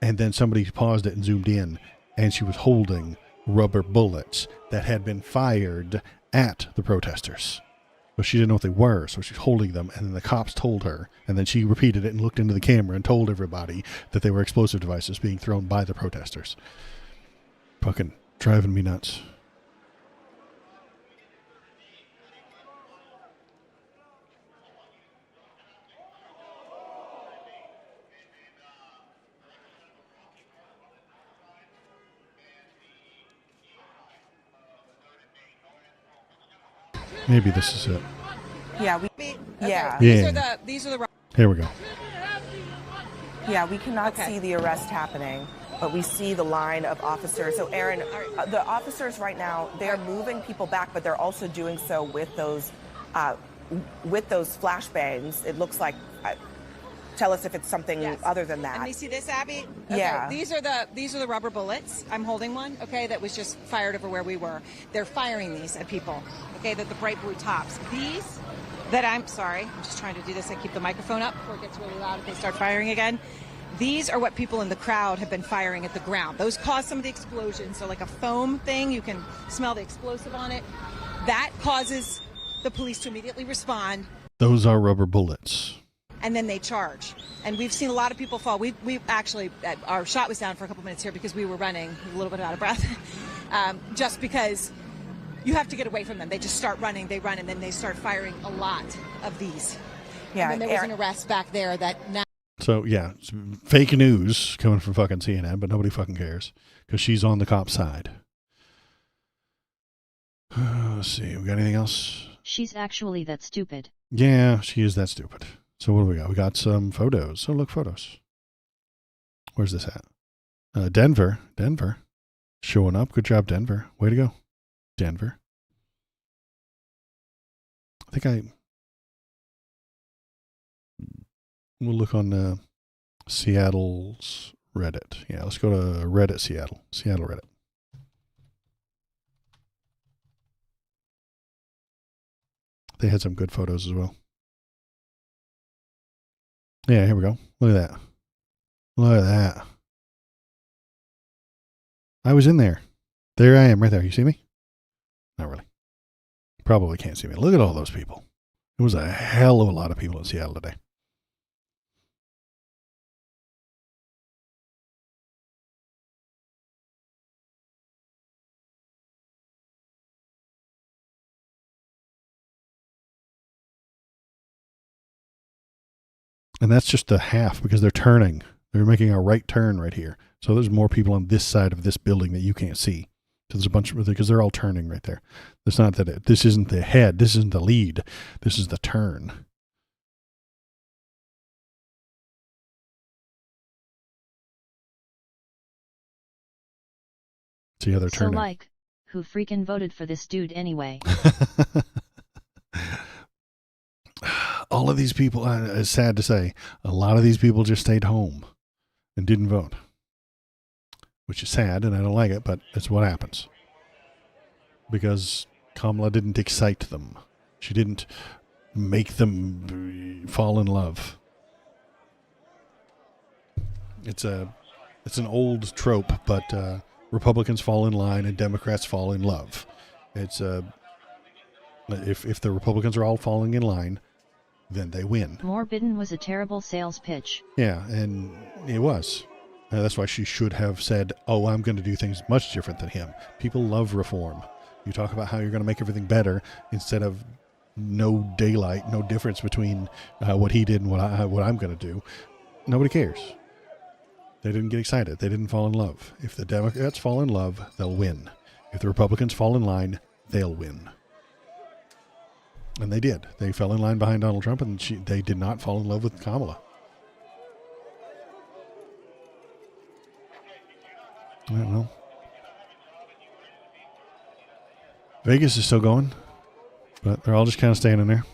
And then somebody paused it and zoomed in, and she was holding rubber bullets that had been fired at the protesters. But she didn't know what they were, so she's holding them, and then the cops told her, and then she repeated it and looked into the camera and told everybody that they were explosive devices being thrown by the protesters. Fucking driving me nuts. Maybe this is it. Yeah, yeah. Yeah. These are the Here we go. Yeah, we cannot see the arrest happening, but we see the line of officers. So, Aaron, the officers right now, they are moving people back, but they're also doing so with those flashbangs. It looks like. Tell us if it's something other than that. And you see this, Abby? Okay. Yeah. These are the rubber bullets. I'm holding one, okay, that was just fired over where we were. They're firing these at people, okay, the bright blue tops. These that I'm just trying to do this. I keep the microphone up before it gets really loud if they start firing again. These are what people in the crowd have been firing at the ground. Those cause some of the explosions. So like a foam thing, you can smell the explosive on it. That causes the police to immediately respond. Those are rubber bullets. And then they charge. And we've seen a lot of people fall. We actually, our shot was down for a couple minutes here because we were running a little bit out of breath. Just because you have to get away from them. They just start running, they run, and then they start firing a lot of these. Yeah, and then there was an arrest back there that now. So, yeah, it's fake news coming from fucking CNN, but nobody fucking cares because she's on the cop's side. Let's see, we got anything else? She's actually that stupid. Yeah, she is that stupid. So what do we got? We got some photos. So look, photos. Where's this at? Denver. Showing up. Good job, Denver. Way to go, Denver. We'll look on Seattle's Reddit. Yeah, let's go to Reddit Seattle. Seattle Reddit. They had some good photos as well. Yeah, here we go. Look at that. Look at that. I was in there. There I am, right there. You see me? Not really. Probably can't see me. Look at all those people. It was a hell of a lot of people in Seattle today. And that's just the half because they're turning. They're making a right turn right here. So there's more people on this side of this building that you can't see. So there's a bunch of, because they're all turning right there. It's not that this isn't the head. This isn't the lead. This is the turn. See how they're turning. So like, who freaking voted for this dude anyway? All of these people, it's sad to say, a lot of these people just stayed home and didn't vote. Which is sad, and I don't like it, but it's what happens. Because Kamala didn't excite them. She didn't make them fall in love. It's an old trope, but Republicans fall in line and Democrats fall in love. It's If the Republicans are all falling in line, then they win. More Biden was a terrible sales pitch. Yeah, and it was. That's why she should have said, oh, I'm going to do things much different than him. People love reform. You talk about how you're going to make everything better instead of no daylight, no difference between what he did and what I'm going to do. Nobody cares. They didn't get excited. They didn't fall in love. If the Democrats fall in love, they'll win. If the Republicans fall in line, they'll win. And they did. They fell in line behind Donald Trump, and they did not fall in love with Kamala. I don't know. Vegas is still going, but they're all just kind of staying in there.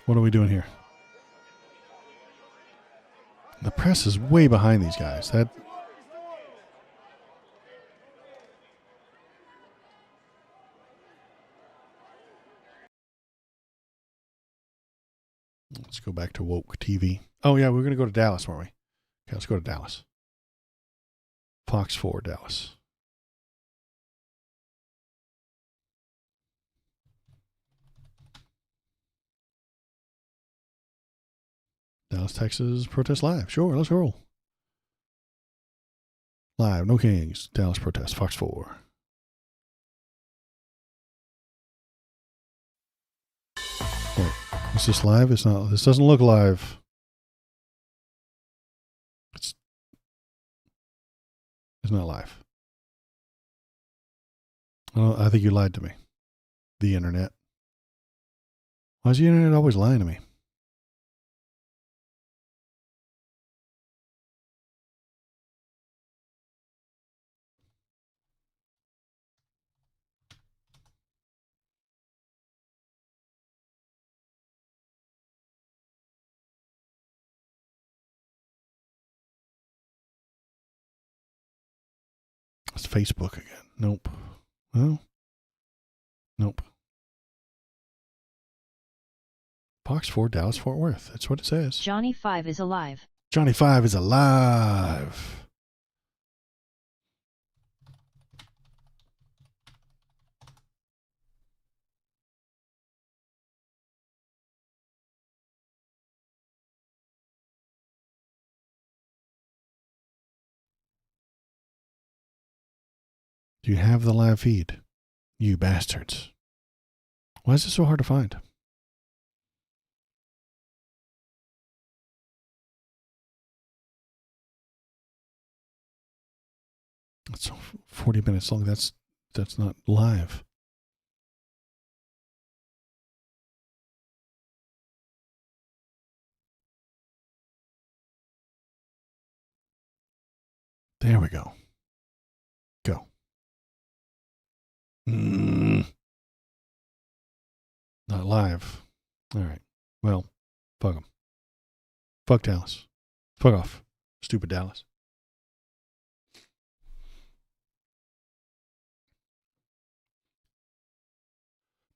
What are we doing here? The press is way behind these guys. Let's go back to woke TV. Oh, yeah, we're going to go to Dallas, weren't we? Okay, let's go to Dallas. Fox 4, Dallas. Dallas, Texas, protest live. Sure, let's roll. Live, no kings. Dallas protest, Fox 4. Wait, is this live? It's not. This doesn't look live. It's not live. Oh, I think you lied to me. The internet. Why is the internet always lying to me? It's Facebook again. Nope. Well, nope. Fox 4, Dallas, Fort Worth. That's what it says. Johnny 5 is alive. Johnny 5 is alive. Do you have the live feed? You bastards. Why is it so hard to find? It's 40 minutes long. That's not live. There we go. Go. Not live. All right. Well, fuck them. Fuck Dallas. Fuck off. Stupid Dallas.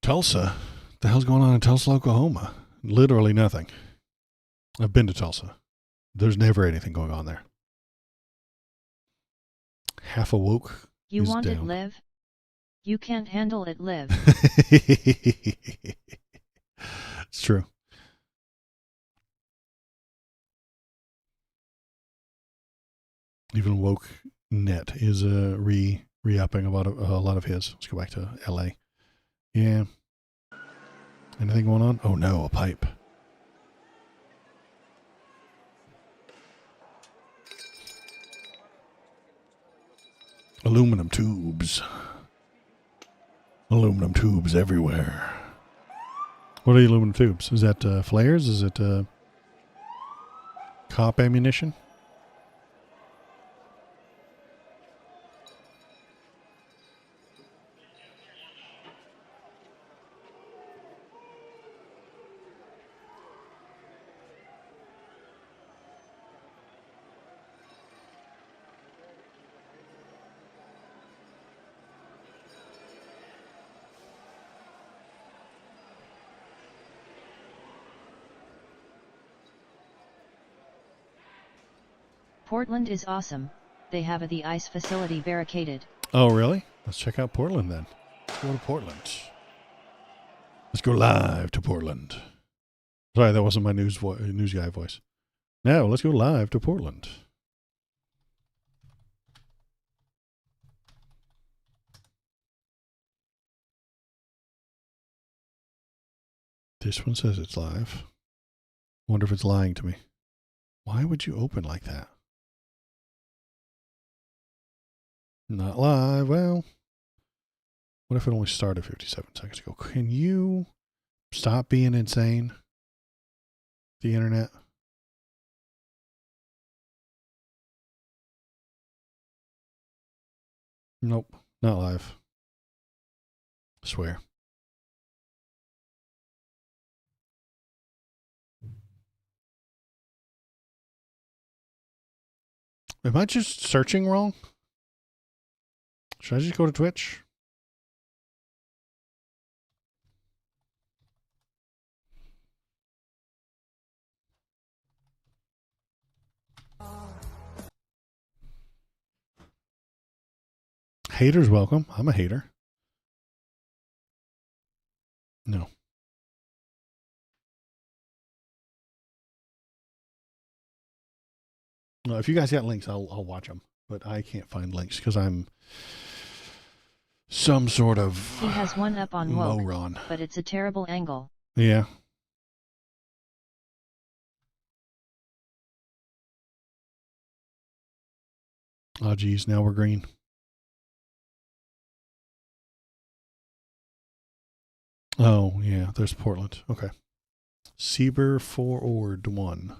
Tulsa? What the hell's going on in Tulsa, Oklahoma? Literally nothing. I've been to Tulsa. There's never anything going on there. Half awoke. You is want down. it live? You can't handle it live. It's true. Even woke net is re-upping about a lot of his. Let's go back to LA. Yeah. Anything going on? Oh no, a pipe. Aluminum tubes. Aluminum tubes everywhere. What are the aluminum tubes? Is that flares? Is it cop ammunition? Portland is awesome. They have the ice facility barricaded. Oh, really? Let's check out Portland then. Let's go to Portland. Let's go live to Portland. Sorry, that wasn't my news guy voice. Now, let's go live to Portland. This one says it's live. Wonder if it's lying to me. Why would you open like that? Not live. Well, what if it only started 57 seconds ago? Can you stop being insane? The internet. Nope, not live. I swear. Am I just searching wrong? Should I just go to Twitch? Haters welcome. I'm a hater. No. No, if you guys got links, I'll watch them. But I can't find links because I'm some sort of He has one up on woke, moron. but it's a terrible angle. Yeah. Oh, geez. Now we're green. Oh, yeah. There's Portland. Okay. Sieber forward 1.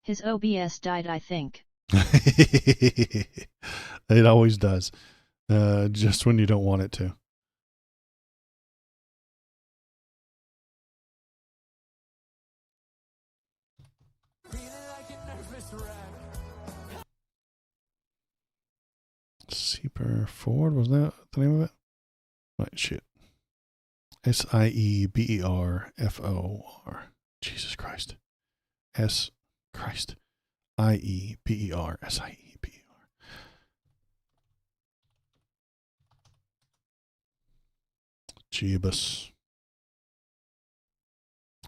His OBS died, I think. It always does. Just when you don't want it to. Sieber forward, was that the name of it? Right, shit. SIEBERFOR. Jesus Christ. IEBERSIEBER. Jeebus.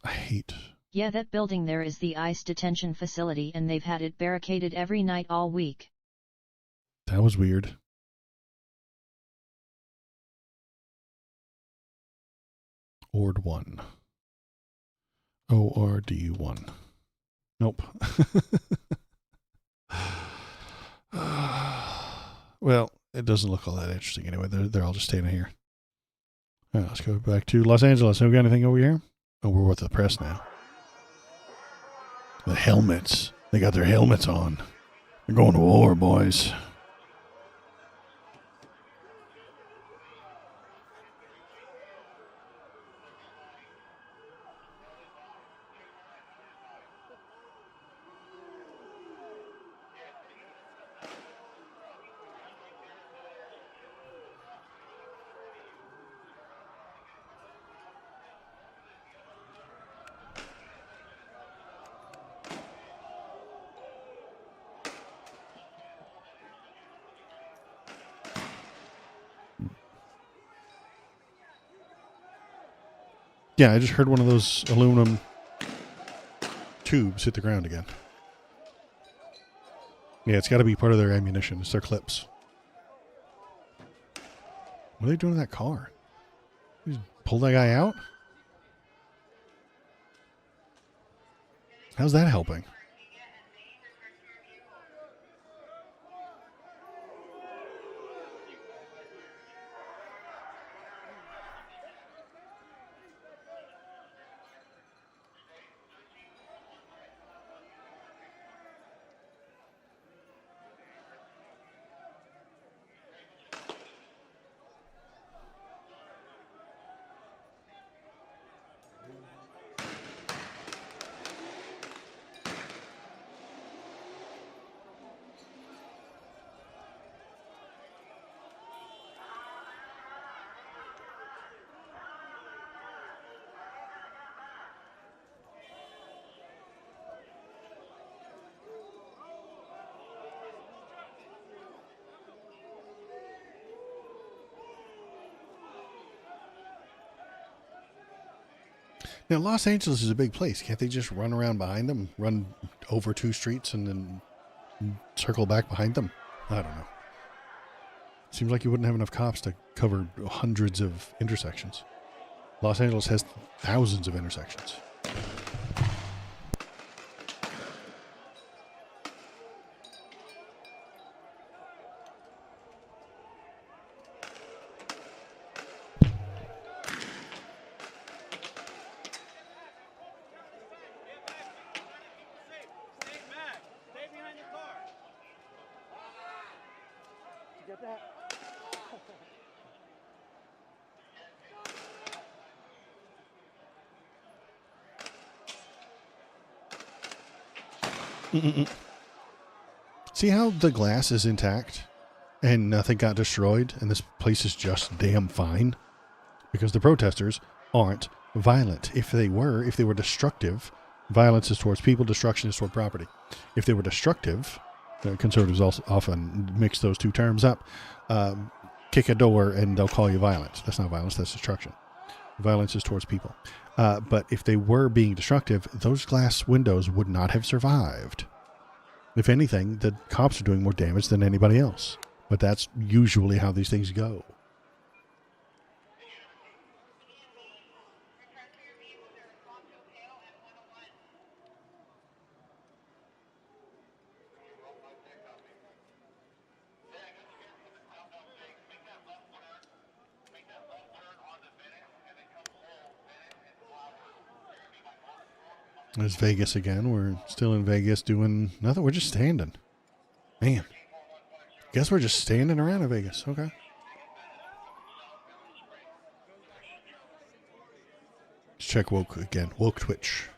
I hate. Yeah, that building there is the ICE detention facility and they've had it barricaded every night all week. That was weird. Ord 1. ORD1. Nope. Well, it doesn't look all that interesting anyway. They're all just standing here. All right, let's go back to Los Angeles. Have we got anything over here? Oh, we're with the press now. The helmets. They got their helmets on. They're going to war, boys. Yeah, I just heard one of those aluminum tubes hit the ground again. Yeah, it's got to be part of their ammunition. It's their clips. What are they doing to that car? You just pull that guy out? How's that helping? Now, Los Angeles is a big place. Can't they just run around behind them, run over 2 streets, and then circle back behind them? I don't know. Seems like you wouldn't have enough cops to cover hundreds of intersections. Los Angeles has thousands of intersections. See how the glass is intact and nothing got destroyed and this place is just damn fine? Because the protesters aren't violent. If they were destructive, violence is towards people, destruction is toward property. If they were destructive, conservatives also often mix those two terms up, kick a door and they'll call you violent. That's not violence, that's destruction. Violence is towards people. But if they were being destructive, those glass windows would not have survived. If anything, the cops are doing more damage than anybody else. But that's usually how these things go. There's Vegas again. We're still in Vegas doing nothing. We're just standing. Man. Guess we're just standing around in Vegas. Okay. Let's check woke again. Woke Twitch.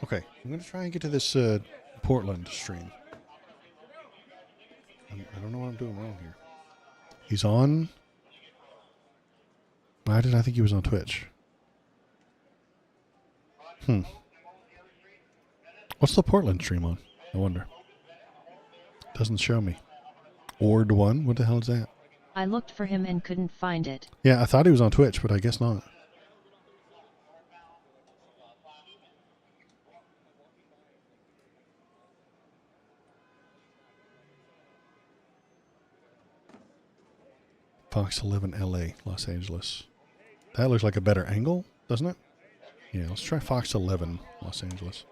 Okay. I'm going to try and get to this Portland stream. I don't know what I'm doing wrong here. He's on. Why did I think he was on Twitch? What's the Portland stream on? I wonder. Doesn't show me. Ord 1? What the hell is that? I looked for him and couldn't find it. Yeah, I thought he was on Twitch, but I guess not. Fox 11 LA, Los Angeles. That looks like a better angle, doesn't it? Yeah, let's try Fox 11, Los Angeles.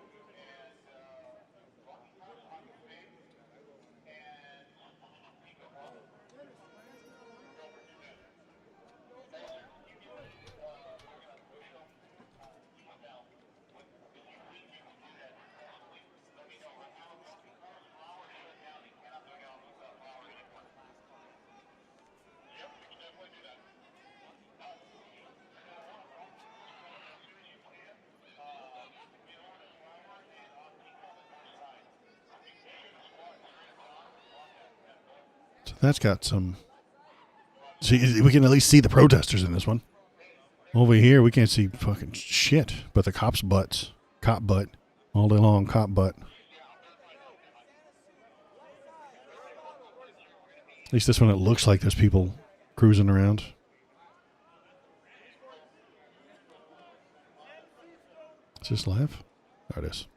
That's got some. See, we can at least see the protesters in this one. Over here, we can't see fucking shit, but the cops' butts. Cop butt. All day long, cop butt. At least this one, it looks like there's people cruising around. Is this live? There it is.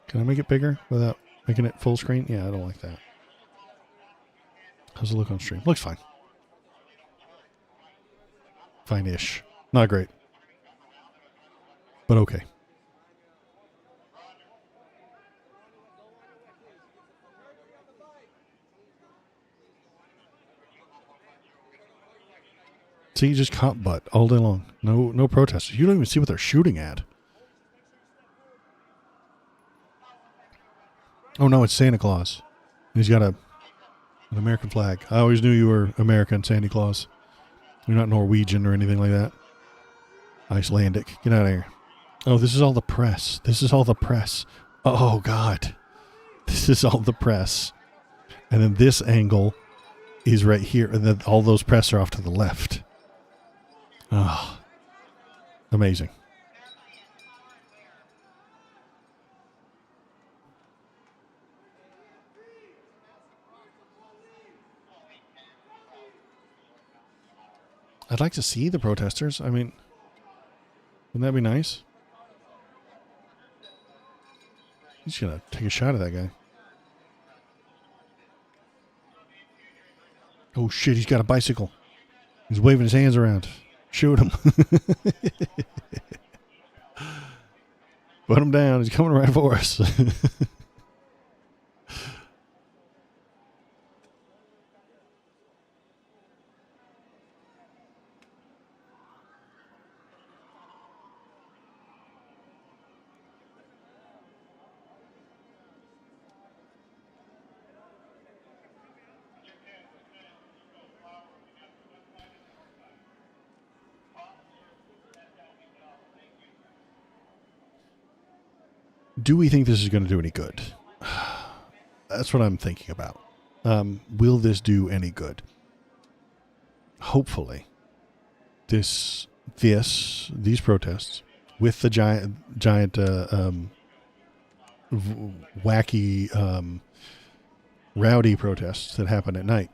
Can I make it bigger without making it full screen? Yeah, I don't like that. How's it look on stream? Looks fine. Fine-ish. Not great. But okay. See, just cop butt all day long. No protesters. You don't even see what they're shooting at. Oh no, it's Santa Claus. He's got an American flag. I always knew you were American, Santa Claus. You're not Norwegian or anything like that. Icelandic. Get out of here. Oh, this is all the press. This is all the press. Oh, God. This is all the press. And then this angle is right here. And then all those press are off to the left. Oh, amazing. I'd like to see the protesters. I mean, wouldn't that be nice? He's gonna take a shot at that guy. Oh shit, he's got a bicycle. He's waving his hands around. Shoot him. Put him down. He's coming right for us. Do we think this is going to do any good? That's what I'm thinking about. Will this do any good? Hopefully, these protests with the giant wacky rowdy protests that happen at night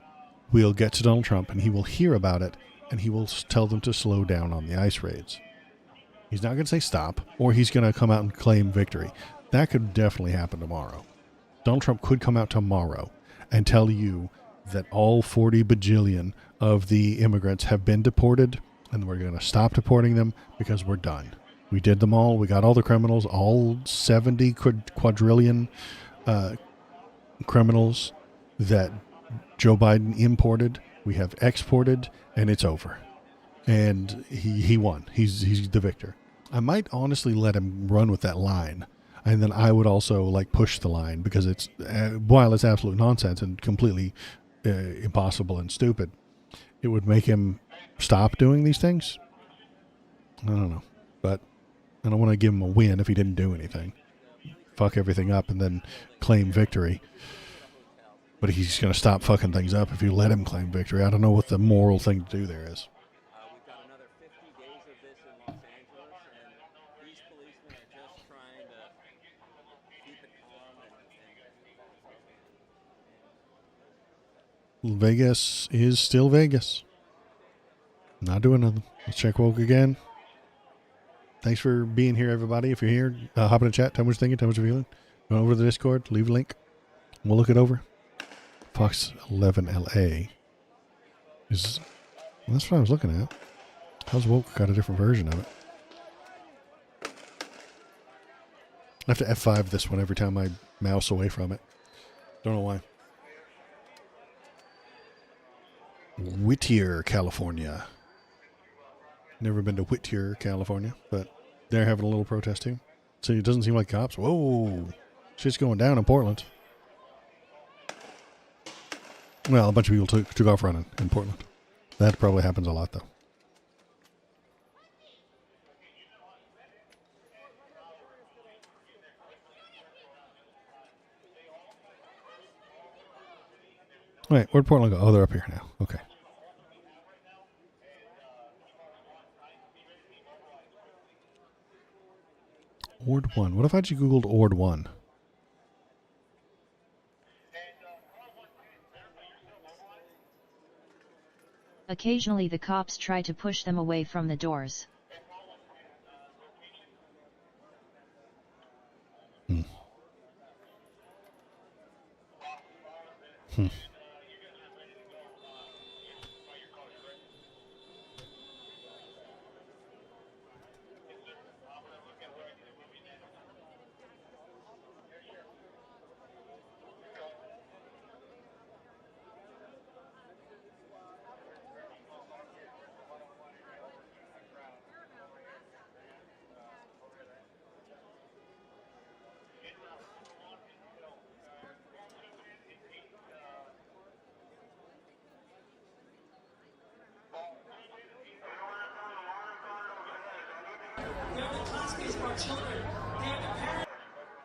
will get to Donald Trump, and he will hear about it, and he will tell them to slow down on the ICE raids. He's not going to say stop, or he's going to come out and claim victory. That could definitely happen tomorrow. Donald Trump could come out tomorrow and tell you that all 40 bajillion of the immigrants have been deported, and we're going to stop deporting them because we're done. We did them all. We got all the criminals, all 70 quadrillion criminals that Joe Biden imported. We have exported, and it's over. And he won. He's the victor. I might honestly let him run with that line, and then I would also like push the line, because it's while it's absolute nonsense and completely impossible and stupid, it would make him stop doing these things. I don't know, but I don't want to give him a win if he didn't do anything. Fuck everything up and then claim victory. But he's going to stop fucking things up if you let him claim victory. I don't know what the moral thing to do there is. We've got another 50 days of this in Los Angeles, and these policemen are just trying to keep it calm. Vegas is still Vegas. Not doing nothing. Let's check woke again. Thanks for being here, everybody. If you're here, hop in the chat. Tell me what you're thinking. Tell me what you're feeling. Go over to the Discord. Leave a link. We'll look it over. Fox 11 LA is. Well, that's what I was looking at. How's woke got a different version of it? I have to F5 this one every time I mouse away from it. Don't know why. Whittier, California. Never been to Whittier, California, but they're having a little protest too. So it doesn't seem like cops. Whoa. Shit's going down in Portland. Well, a bunch of people took off running in Portland. That probably happens a lot, though. Wait, where'd Portland go? Oh, they're up here now. Okay. Ord 1. What if I just Googled Ord 1? Occasionally the cops try to push them away from the doors.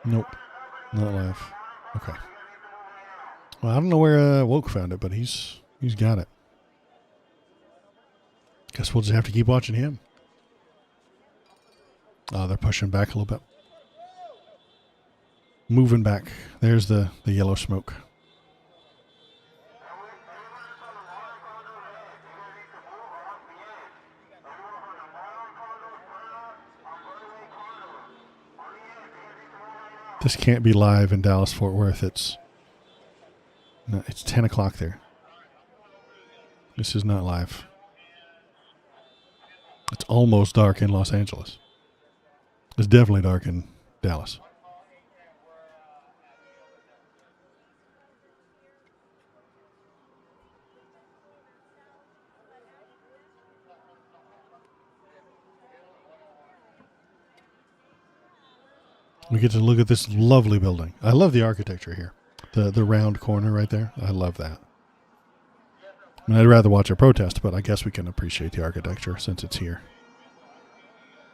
Nope. Not live. Okay. Well, I don't know where Woke found it, but he's got it. Guess we'll just have to keep watching him. Oh, they're pushing back a little bit. Moving back. There's the yellow smoke. This can't be live in Dallas, Fort Worth. It's 10 o'clock there. This is not live. It's almost dark in Los Angeles. It's definitely dark in Dallas. We get to look at this lovely building. I love the architecture here. The round corner right there. I love that. I mean, I'd rather watch a protest, but I guess we can appreciate the architecture since it's here.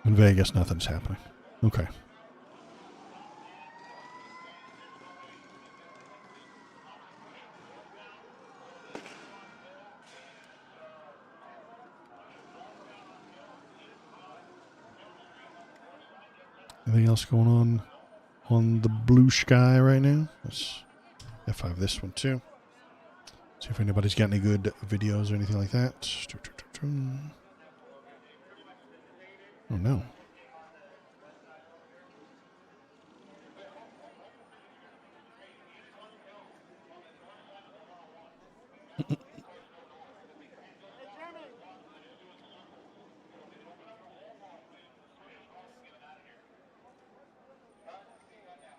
In Vegas, nothing's happening. Okay. Anything else going on the blue sky right now? Let's F5 this one too. See if anybody's got any good videos or anything like that. Oh no.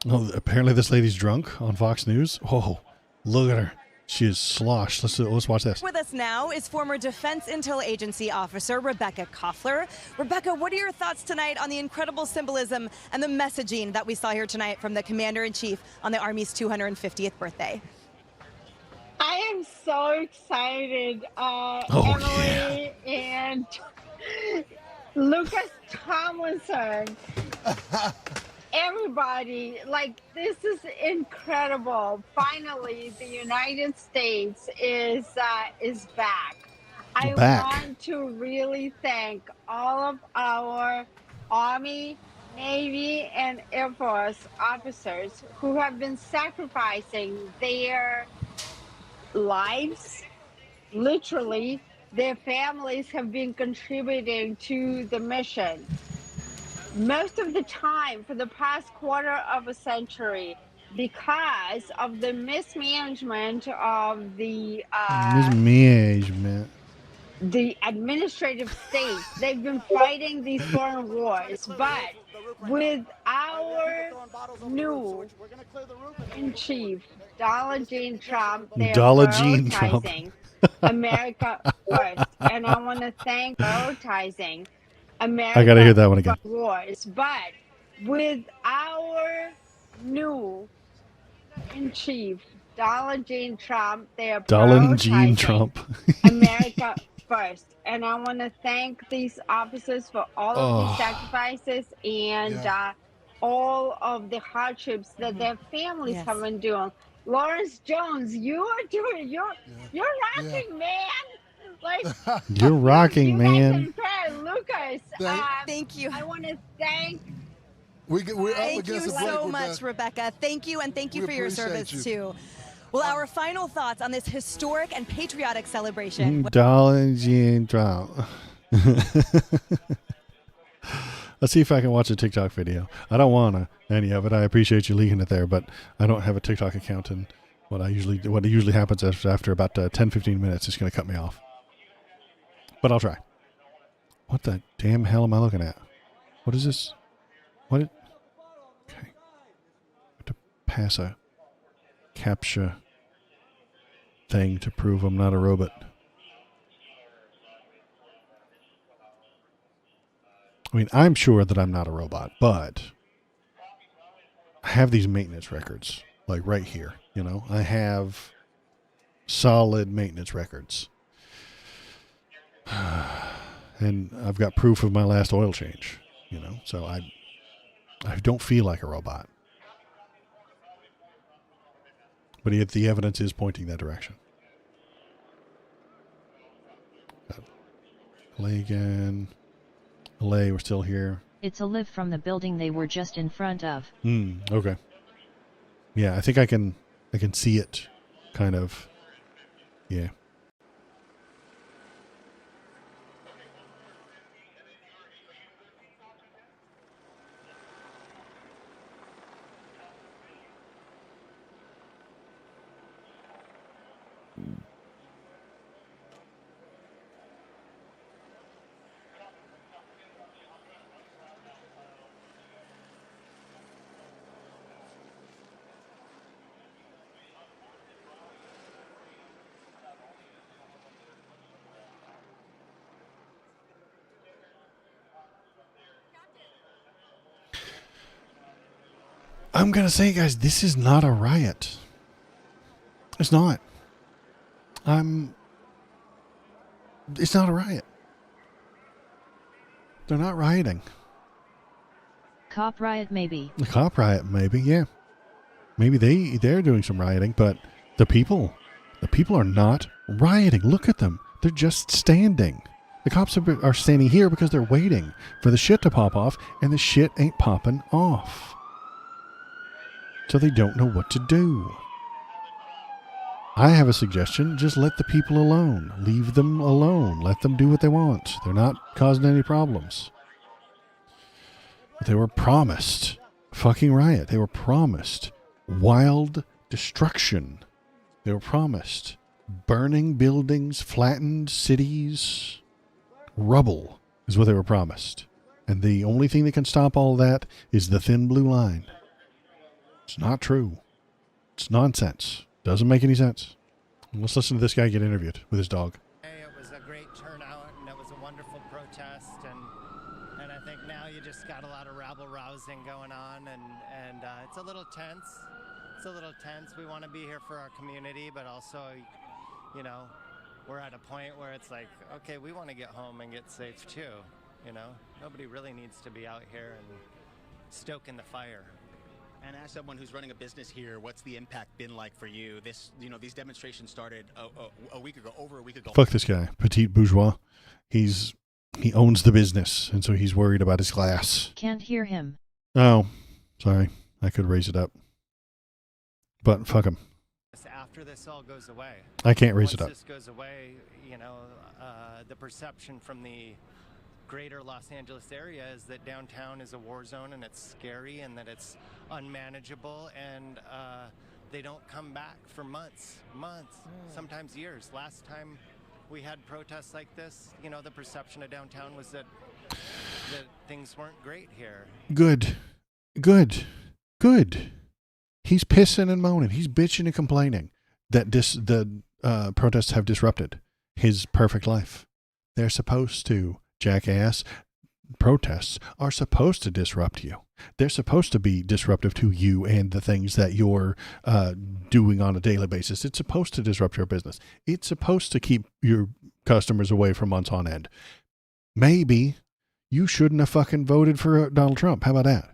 Oh, apparently this lady's drunk on Fox News. Oh, look at her. She is sloshed. Let's watch this. With us now is former Defense Intel Agency officer Rebecca Koffler. Rebecca, what are your thoughts tonight on the incredible symbolism and the messaging that we saw here tonight from the Commander-in-Chief on the Army's 250th birthday? I am so excited, Emily and Lucas Tomlinson. Everybody, like, this is incredible. Finally, the United States is back. I want to really thank all of our Army, Navy, and Air Force officers who have been sacrificing their lives. Literally, their families have been contributing to the mission. Most of the time for the past quarter of a century, because of the mismanagement of the administrative state, they've been fighting these foreign wars. But with our new in chief, Donald J. Trump, they're prioritizing America first, and I want to thank prioritizing America. I gotta hear that one again. Wars, but with our new in chief, Donald J. Trump, they are prioritizing America first, and I want to thank these officers for all of these sacrifices and all of the hardships that their families have been doing. Lawrence Jones, you are doing you're rocking, man. Like you're rocking, man. Lucas, thank you. I want to thank. Thank you so much, Rebecca. Thank you, and thank you for your service too. Well, our final thoughts on this historic and patriotic celebration. Donald J. Trump. Let's see if I can watch a TikTok video. I don't want any of it. I appreciate you leaking it there, but I don't have a TikTok account, and what usually happens after about 10-15 minutes is going to cut me off. But I'll try. What the damn hell am I looking at? What is this? Okay. I have to pass a CAPTCHA thing to prove I'm not a robot. I mean, I'm sure that I'm not a robot, but I have these maintenance records, like right here, you know? I have solid maintenance records. And I've got proof of my last oil change, you know? So I don't feel like a robot. But yet the evidence is pointing that direction. LA again. LA, we're still here. It's a lift from the building they were just in front of. Okay. Yeah, I think I can see it, kind of. Yeah. I'm going to say, guys, this is not a riot. It's not. It's not a riot. They're not rioting. Cop riot, maybe. The cop riot, maybe, yeah. Maybe they're doing some rioting, but the people are not rioting. Look at them. They're just standing. The cops are standing here because they're waiting for the shit to pop off, and the shit ain't popping off. So they don't know what to do. I have a suggestion. Just let the people alone. Leave them alone. Let them do what they want. They're not causing any problems. But they were promised fucking riot. They were promised wild destruction. They were promised burning buildings, flattened cities, rubble is what they were promised. And the only thing that can stop all that is the thin blue line. It's not true. It's nonsense. Doesn't make any sense. Let's listen to this guy get interviewed with his dog. It was a great turnout, and it was a wonderful protest, and I think now you just got a lot of rabble-rousing going on, and it's a little tense. It's a little tense. We want to be here for our community, but also, you know, we're at a point where it's like, okay, we want to get home and get safe too, you know? Nobody really needs to be out here and stoking the fire. And as someone who's running a business here, what's the impact been like for you? These demonstrations started a week ago, over a week ago. Fuck this guy, petite bourgeois. He owns the business, and so he's worried about his glass. Can't hear him. Oh, sorry. I could raise it up. But fuck him. After this all goes away. I can't raise it up. Once this goes away, you know, the perception from the greater Los Angeles area is that downtown is a war zone and it's scary and that it's unmanageable, and they don't come back for months, sometimes years. Last time we had protests like this, you know, the perception of downtown was that things weren't great here. Good. He's pissing and moaning. He's bitching and complaining that the protests have disrupted his perfect life. They're supposed to. Jackass. Protests are supposed to disrupt you. They're supposed to be disruptive to you and the things that you're doing on a daily basis. It's supposed to disrupt your business. It's supposed to keep your customers away for months on end. Maybe you shouldn't have fucking voted for Donald Trump. How about that?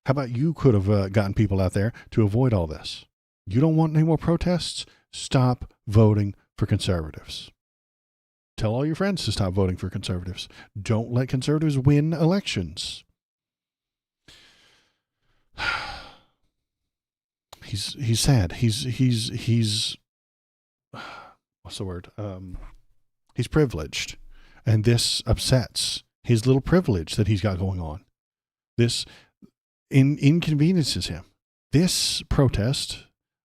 How about you could have gotten people out there to avoid all this? You don't want any more protests? Stop voting for conservatives. Tell all your friends to stop voting for conservatives. Don't let conservatives win elections. He's sad. He's what's the word? He's privileged, and this upsets his little privilege that he's got going on. This inconveniences him. This protest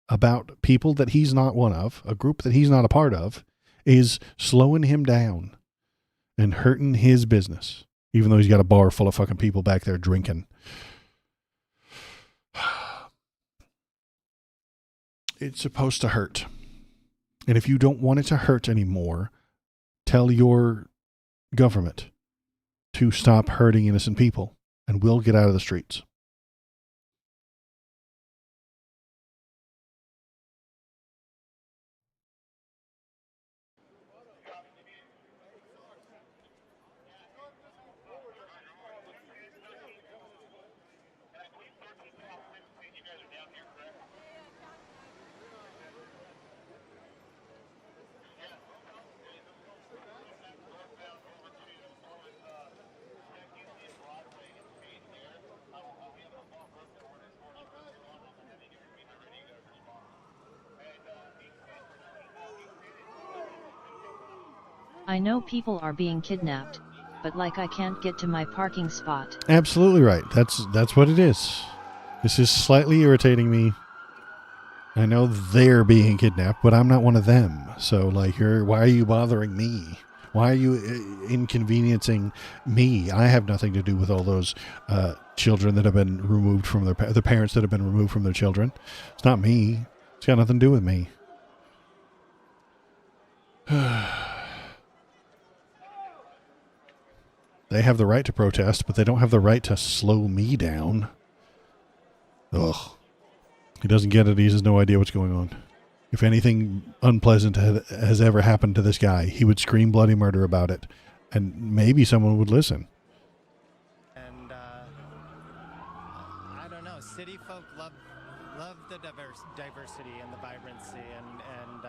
about people that he's not one of, a group that he's not a part of, is slowing him down and hurting his business, even though he's got a bar full of fucking people back there drinking. It's supposed to hurt. And if you don't want it to hurt anymore, tell your government to stop hurting innocent people, and we'll get out of the streets. I know people are being kidnapped, but like I can't get to my parking spot. Absolutely right. That's what it is. This is slightly irritating me. I know they're being kidnapped, but I'm not one of them. So like, why are you bothering me? Why are you inconveniencing me? I have nothing to do with all those children that have been removed from the parents that have been removed from their children. It's not me. It's got nothing to do with me. They have the right to protest, but they don't have the right to slow me down. Ugh. He doesn't get it. He has no idea what's going on. If anything unpleasant has ever happened to this guy, he would scream bloody murder about it, and maybe someone would listen. And I don't know, city folk love the diversity and the vibrancy, and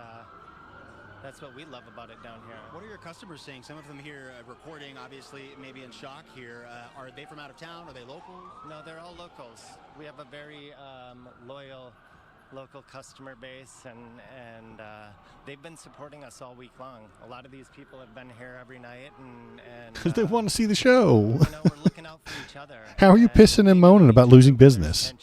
that's what we love about it down here. What are your customers saying? Some of them here recording, obviously, maybe in shock here. Are they from out of town? Are they local? No, they're all locals. We have a very loyal local customer base, and they've been supporting us all week long. A lot of these people have been here every night, and Because they want to see the show. we're looking out for each other. How are you pissing and moaning about losing business?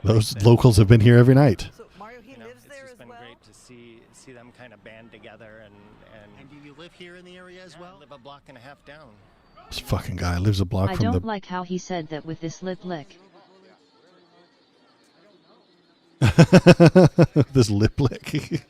Those locals have been here every night. So Mario, he lives there as well. It's just been great to see them kind of band together, and do you live here in the area as well? I live a block and a half down. This fucking guy lives a block I from don't like how he said that with this lip lick. this lip lick.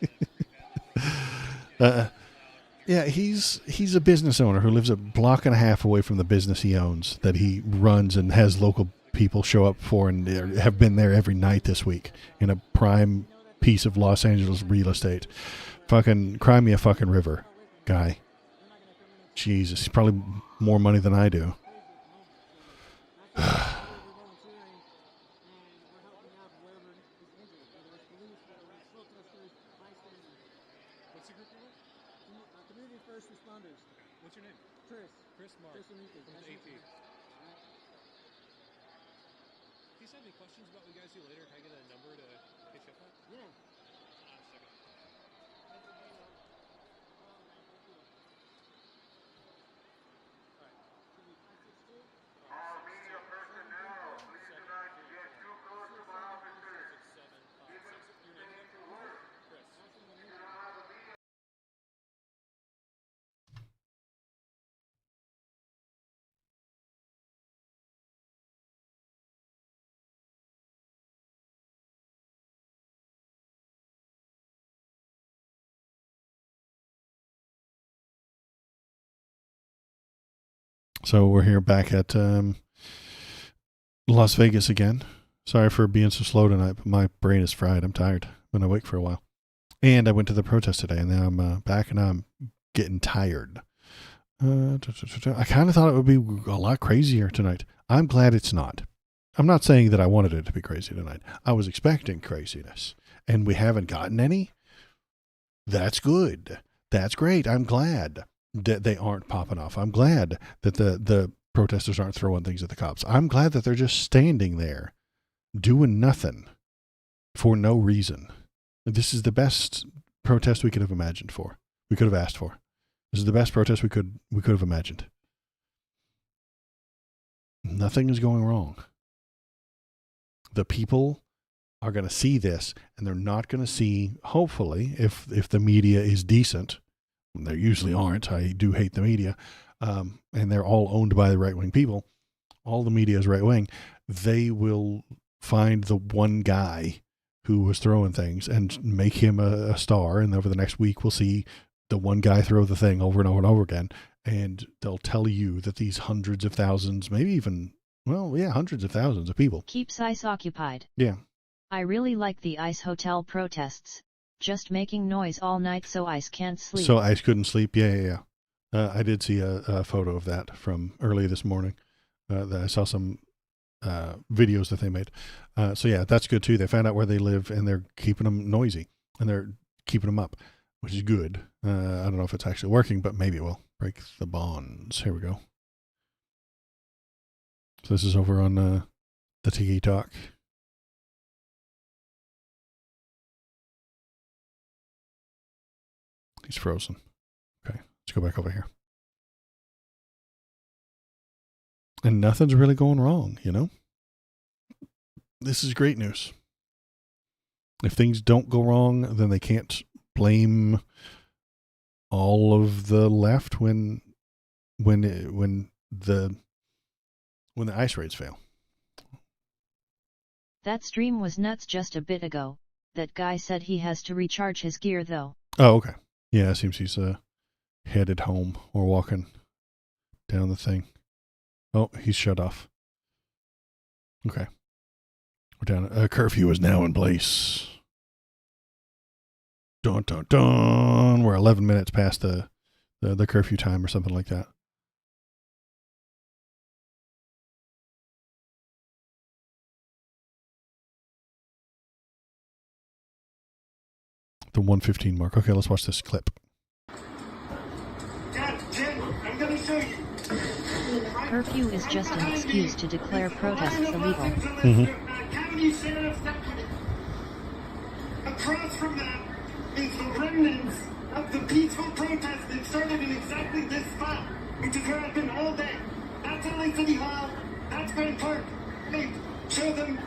Yeah, he's a business owner who lives a block and a half away from the business he owns that he runs and has local people show up for and have been there every night this week in a prime piece of Los Angeles real estate. Fucking cry me a fucking river, guy. Jesus, he's probably more money than I do. So we're here back at Las Vegas again. Sorry for being so slow tonight, but my brain is fried. I'm tired. Been awake for a while. And I went to the protest today, and now I'm back, and I'm getting tired. I kind of thought it would be a lot crazier tonight. I'm glad it's not. I'm not saying that I wanted it to be crazy tonight. I was expecting craziness, and we haven't gotten any. That's good. That's great. I'm glad that they aren't popping off. I'm glad that the protesters aren't throwing things at the cops. I'm glad that they're just standing there doing nothing for no reason. This is the best protest we could have imagined for. We could have asked for. This is the best protest we could have imagined. Nothing is going wrong. The people are going to see this, and they're not going to see, hopefully, if the media is decent. They usually aren't. I do hate the media. And they're all owned by the right-wing people. All the media is right-wing. They will find the one guy who was throwing things and make him a star. And over the next week, we'll see the one guy throw the thing over and over and over again. And they'll tell you that these hundreds of thousands, maybe even, hundreds of thousands of people. Keeps ICE occupied. Yeah. I really like the ICE hotel protests. Just making noise all night so ICE can't sleep. So ICE couldn't sleep? Yeah. I did see a photo of that from early this morning. I saw some videos that they made. So yeah, that's good too. They found out where they live, and they're keeping them noisy, and they're keeping them up, which is good. I don't know if it's actually working, but maybe it will. Break the bonds. Here we go. So this is over on the Tiki Talk. He's frozen. Okay, let's go back over here. And nothing's really going wrong, you know? This is great news. If things don't go wrong, then they can't blame all of the left when the ICE raids fail. That stream was nuts just a bit ago. That guy said he has to recharge his gear though. Oh, okay. Yeah, it seems he's headed home or walking down the thing. Oh, he's shut off. Okay. We're down. A curfew is now in place. Dun, dun, dun. We're 11 minutes past the curfew time or something like that. The 1:15 mark. Okay, let's watch this clip. Jen, I'm going to show you. Curfew is just an excuse to declare protests illegal. County Sheriff's Deputy. Across from that is the remnants of the peaceful protest that started in exactly this spot, which is where I've been all day. That's LA City Hall. That's Grand Park. Hey, show them.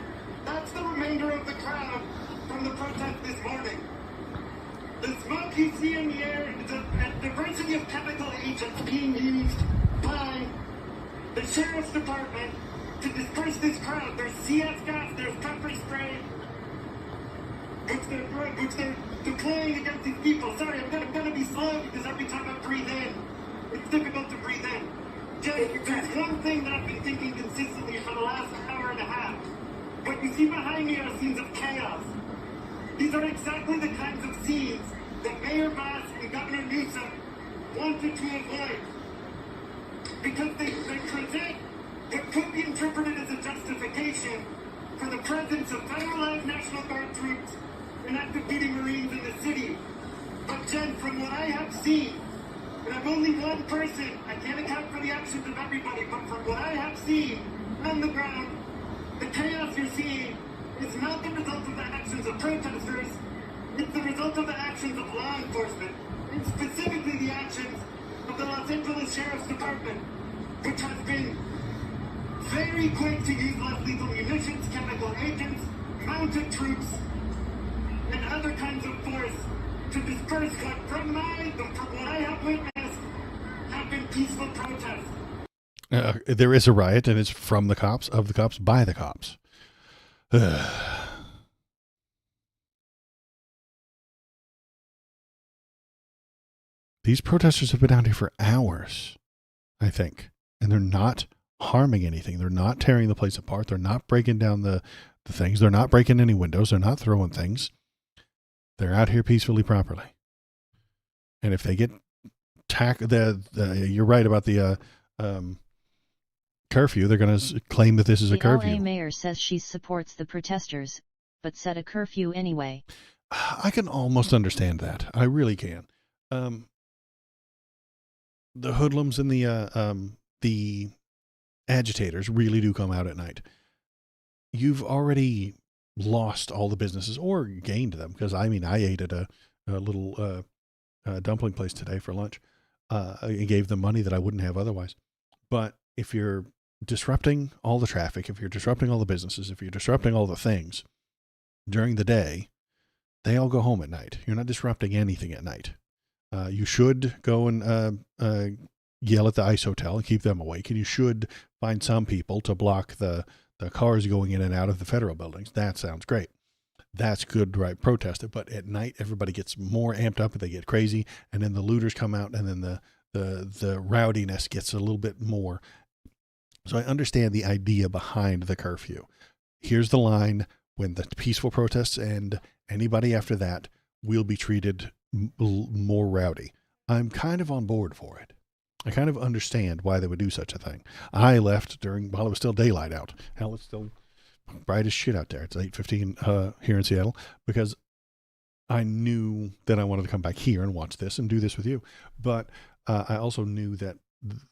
That's the remainder of the crowd from the protest this morning. The smoke you see in the air is a diversity of chemical agents being used by the Sheriff's Department to disperse this crowd. There's CS gas, there's pepper spray, which they're deploying against these people. Sorry, I'm gonna be slow because every time I breathe in, it's difficult to breathe in. Just, there's one thing that I've been thinking consistently for the last hour and a half. What you see behind me are scenes of chaos. These are exactly the kinds of scenes that Mayor Vass and Governor Newsom wanted to avoid. Because they present what could be interpreted as a justification for the presence of federalized National Guard troops and active duty Marines in the city. But Jen, from what I have seen, and I'm only one person, I can't account for the actions of everybody, but from what I have seen on the ground, the chaos you're seeing is not the result of the actions of protesters, it's the result of the actions of law enforcement, and specifically the actions of the Los Angeles Sheriff's Department, which has been very quick to use less lethal munitions, chemical agents, mounted troops, and other kinds of force to disperse what, from what I have witnessed, have been peaceful protests. There is a riot, and it's from the cops, of the cops, by the cops. These protesters have been out here for hours, I think, and they're not harming anything. They're not tearing the place apart. They're not breaking down the things. They're not breaking any windows. They're not throwing things. They're out here peacefully, properly. And if they get you're right about the curfew. They're going to claim that this is a curfew. The LA mayor says she supports the protesters, but set a curfew anyway. I can almost understand that. I really can. The hoodlums and the agitators really do come out at night. You've already lost all the businesses or gained them, because I ate at a little dumpling place today for lunch. I gave them money that I wouldn't have otherwise. But if you're disrupting all the traffic, if you're disrupting all the businesses, if you're disrupting all the things during the day, they all go home at night. You're not disrupting anything at night. You should go and yell at the ICE hotel and keep them awake. And you should find some people to block the cars going in and out of the federal buildings. That sounds great. That's good, right? Protest it. But at night, everybody gets more amped up and they get crazy. And then the looters come out, and then the rowdiness gets a little bit more. So I understand the idea behind the curfew. Here's the line: when the peaceful protests end, anybody after that will be treated more rowdy. I'm kind of on board for it. I kind of understand why they would do such a thing. I left while it was still daylight out. Hell, it's still bright as shit out there. It's 8:15 here in Seattle, because I knew that I wanted to come back here and watch this and do this with you. But I also knew that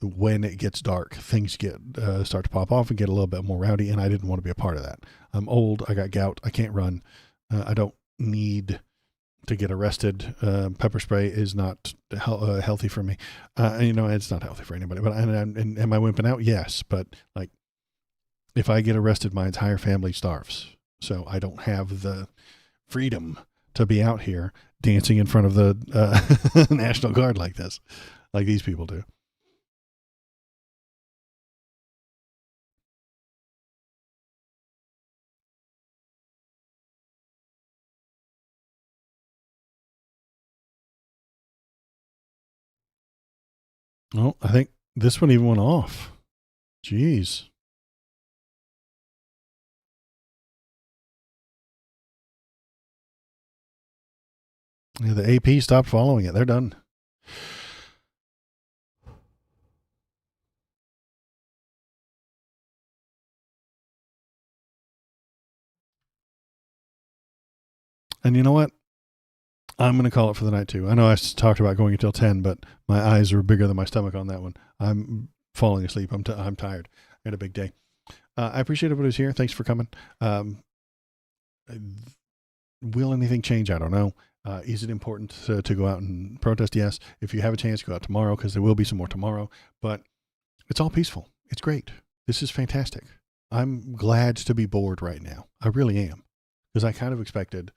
when it gets dark, things start to pop off and get a little bit more rowdy, and I didn't want to be a part of that. I'm old. I got gout. I can't run. I don't need to get arrested. Pepper spray is not healthy for me. It's not healthy for anybody. But and am I wimping out? Yes. But if I get arrested, my entire family starves. So I don't have the freedom to be out here dancing in front of the National Guard like this, like these people do. Oh, I think this one even went off. Jeez. Yeah, the AP stopped following it. They're done. And you know what? I'm going to call it for the night too. I know I talked about going until 10, but my eyes are bigger than my stomach on that one. I'm falling asleep. I'm tired. I had a big day. I appreciate everybody who's here. Thanks for coming. Will anything change? I don't know. Is it important to go out and protest? Yes. If you have a chance, go out tomorrow, because there will be some more tomorrow. But it's all peaceful. It's great. This is fantastic. I'm glad to be bored right now. I really am, because I kind of expected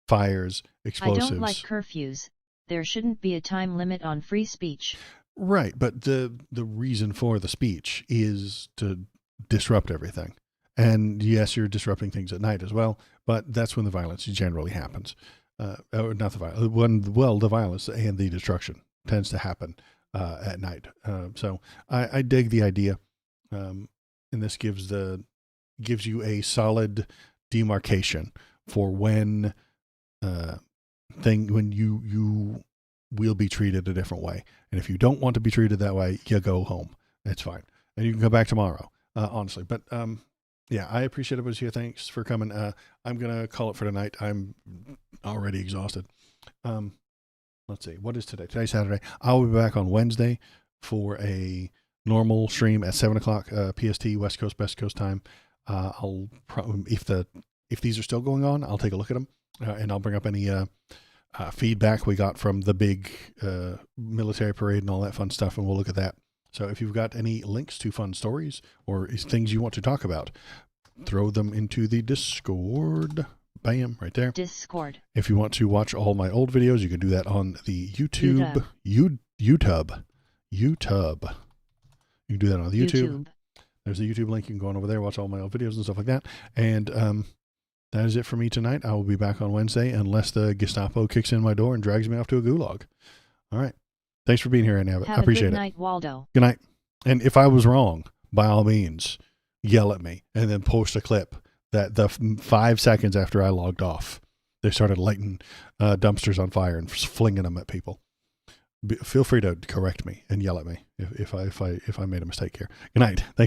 fires, explosives. I don't like curfews. There shouldn't be a time limit on free speech. Right, but the reason for the speech is to disrupt everything. And yes, you're disrupting things at night as well, but that's when the violence generally happens. Or not the violence, the violence and the destruction tends to happen at night. So I dig the idea, and this gives you a solid demarcation for when you will be treated a different way. And if you don't want to be treated that way, you go home. It's fine. And you can go back tomorrow, honestly. But yeah, I appreciate everybody's here. Thanks for coming. I'm going to call it for tonight. I'm already exhausted. Let's see. What is today? Today's Saturday. I'll be back on Wednesday for a normal stream at 7 o'clock PST, West Coast time. I'll probably, if these are still going on, I'll take a look at them. And I'll bring up any feedback we got from the big military parade and all that fun stuff, and we'll look at that. So if you've got any links to fun stories or things you want to talk about, throw them into the Discord. Bam, right there. Discord. If you want to watch all my old videos, you can do that on the YouTube. YouTube. You can do that on the YouTube. There's the YouTube link. You can go on over there, watch all my old videos and stuff like that. And that is it for me tonight. I will be back on Wednesday unless the Gestapo kicks in my door and drags me off to a gulag. All right. Thanks for being here, Ann Abbott. I appreciate it. Good night, Waldo. Good night. And if I was wrong, by all means, yell at me and then post a clip that the 5 seconds after I logged off, they started lighting dumpsters on fire and flinging them at people. Feel free to correct me and yell at me if I made a mistake here. Good night. Thanks.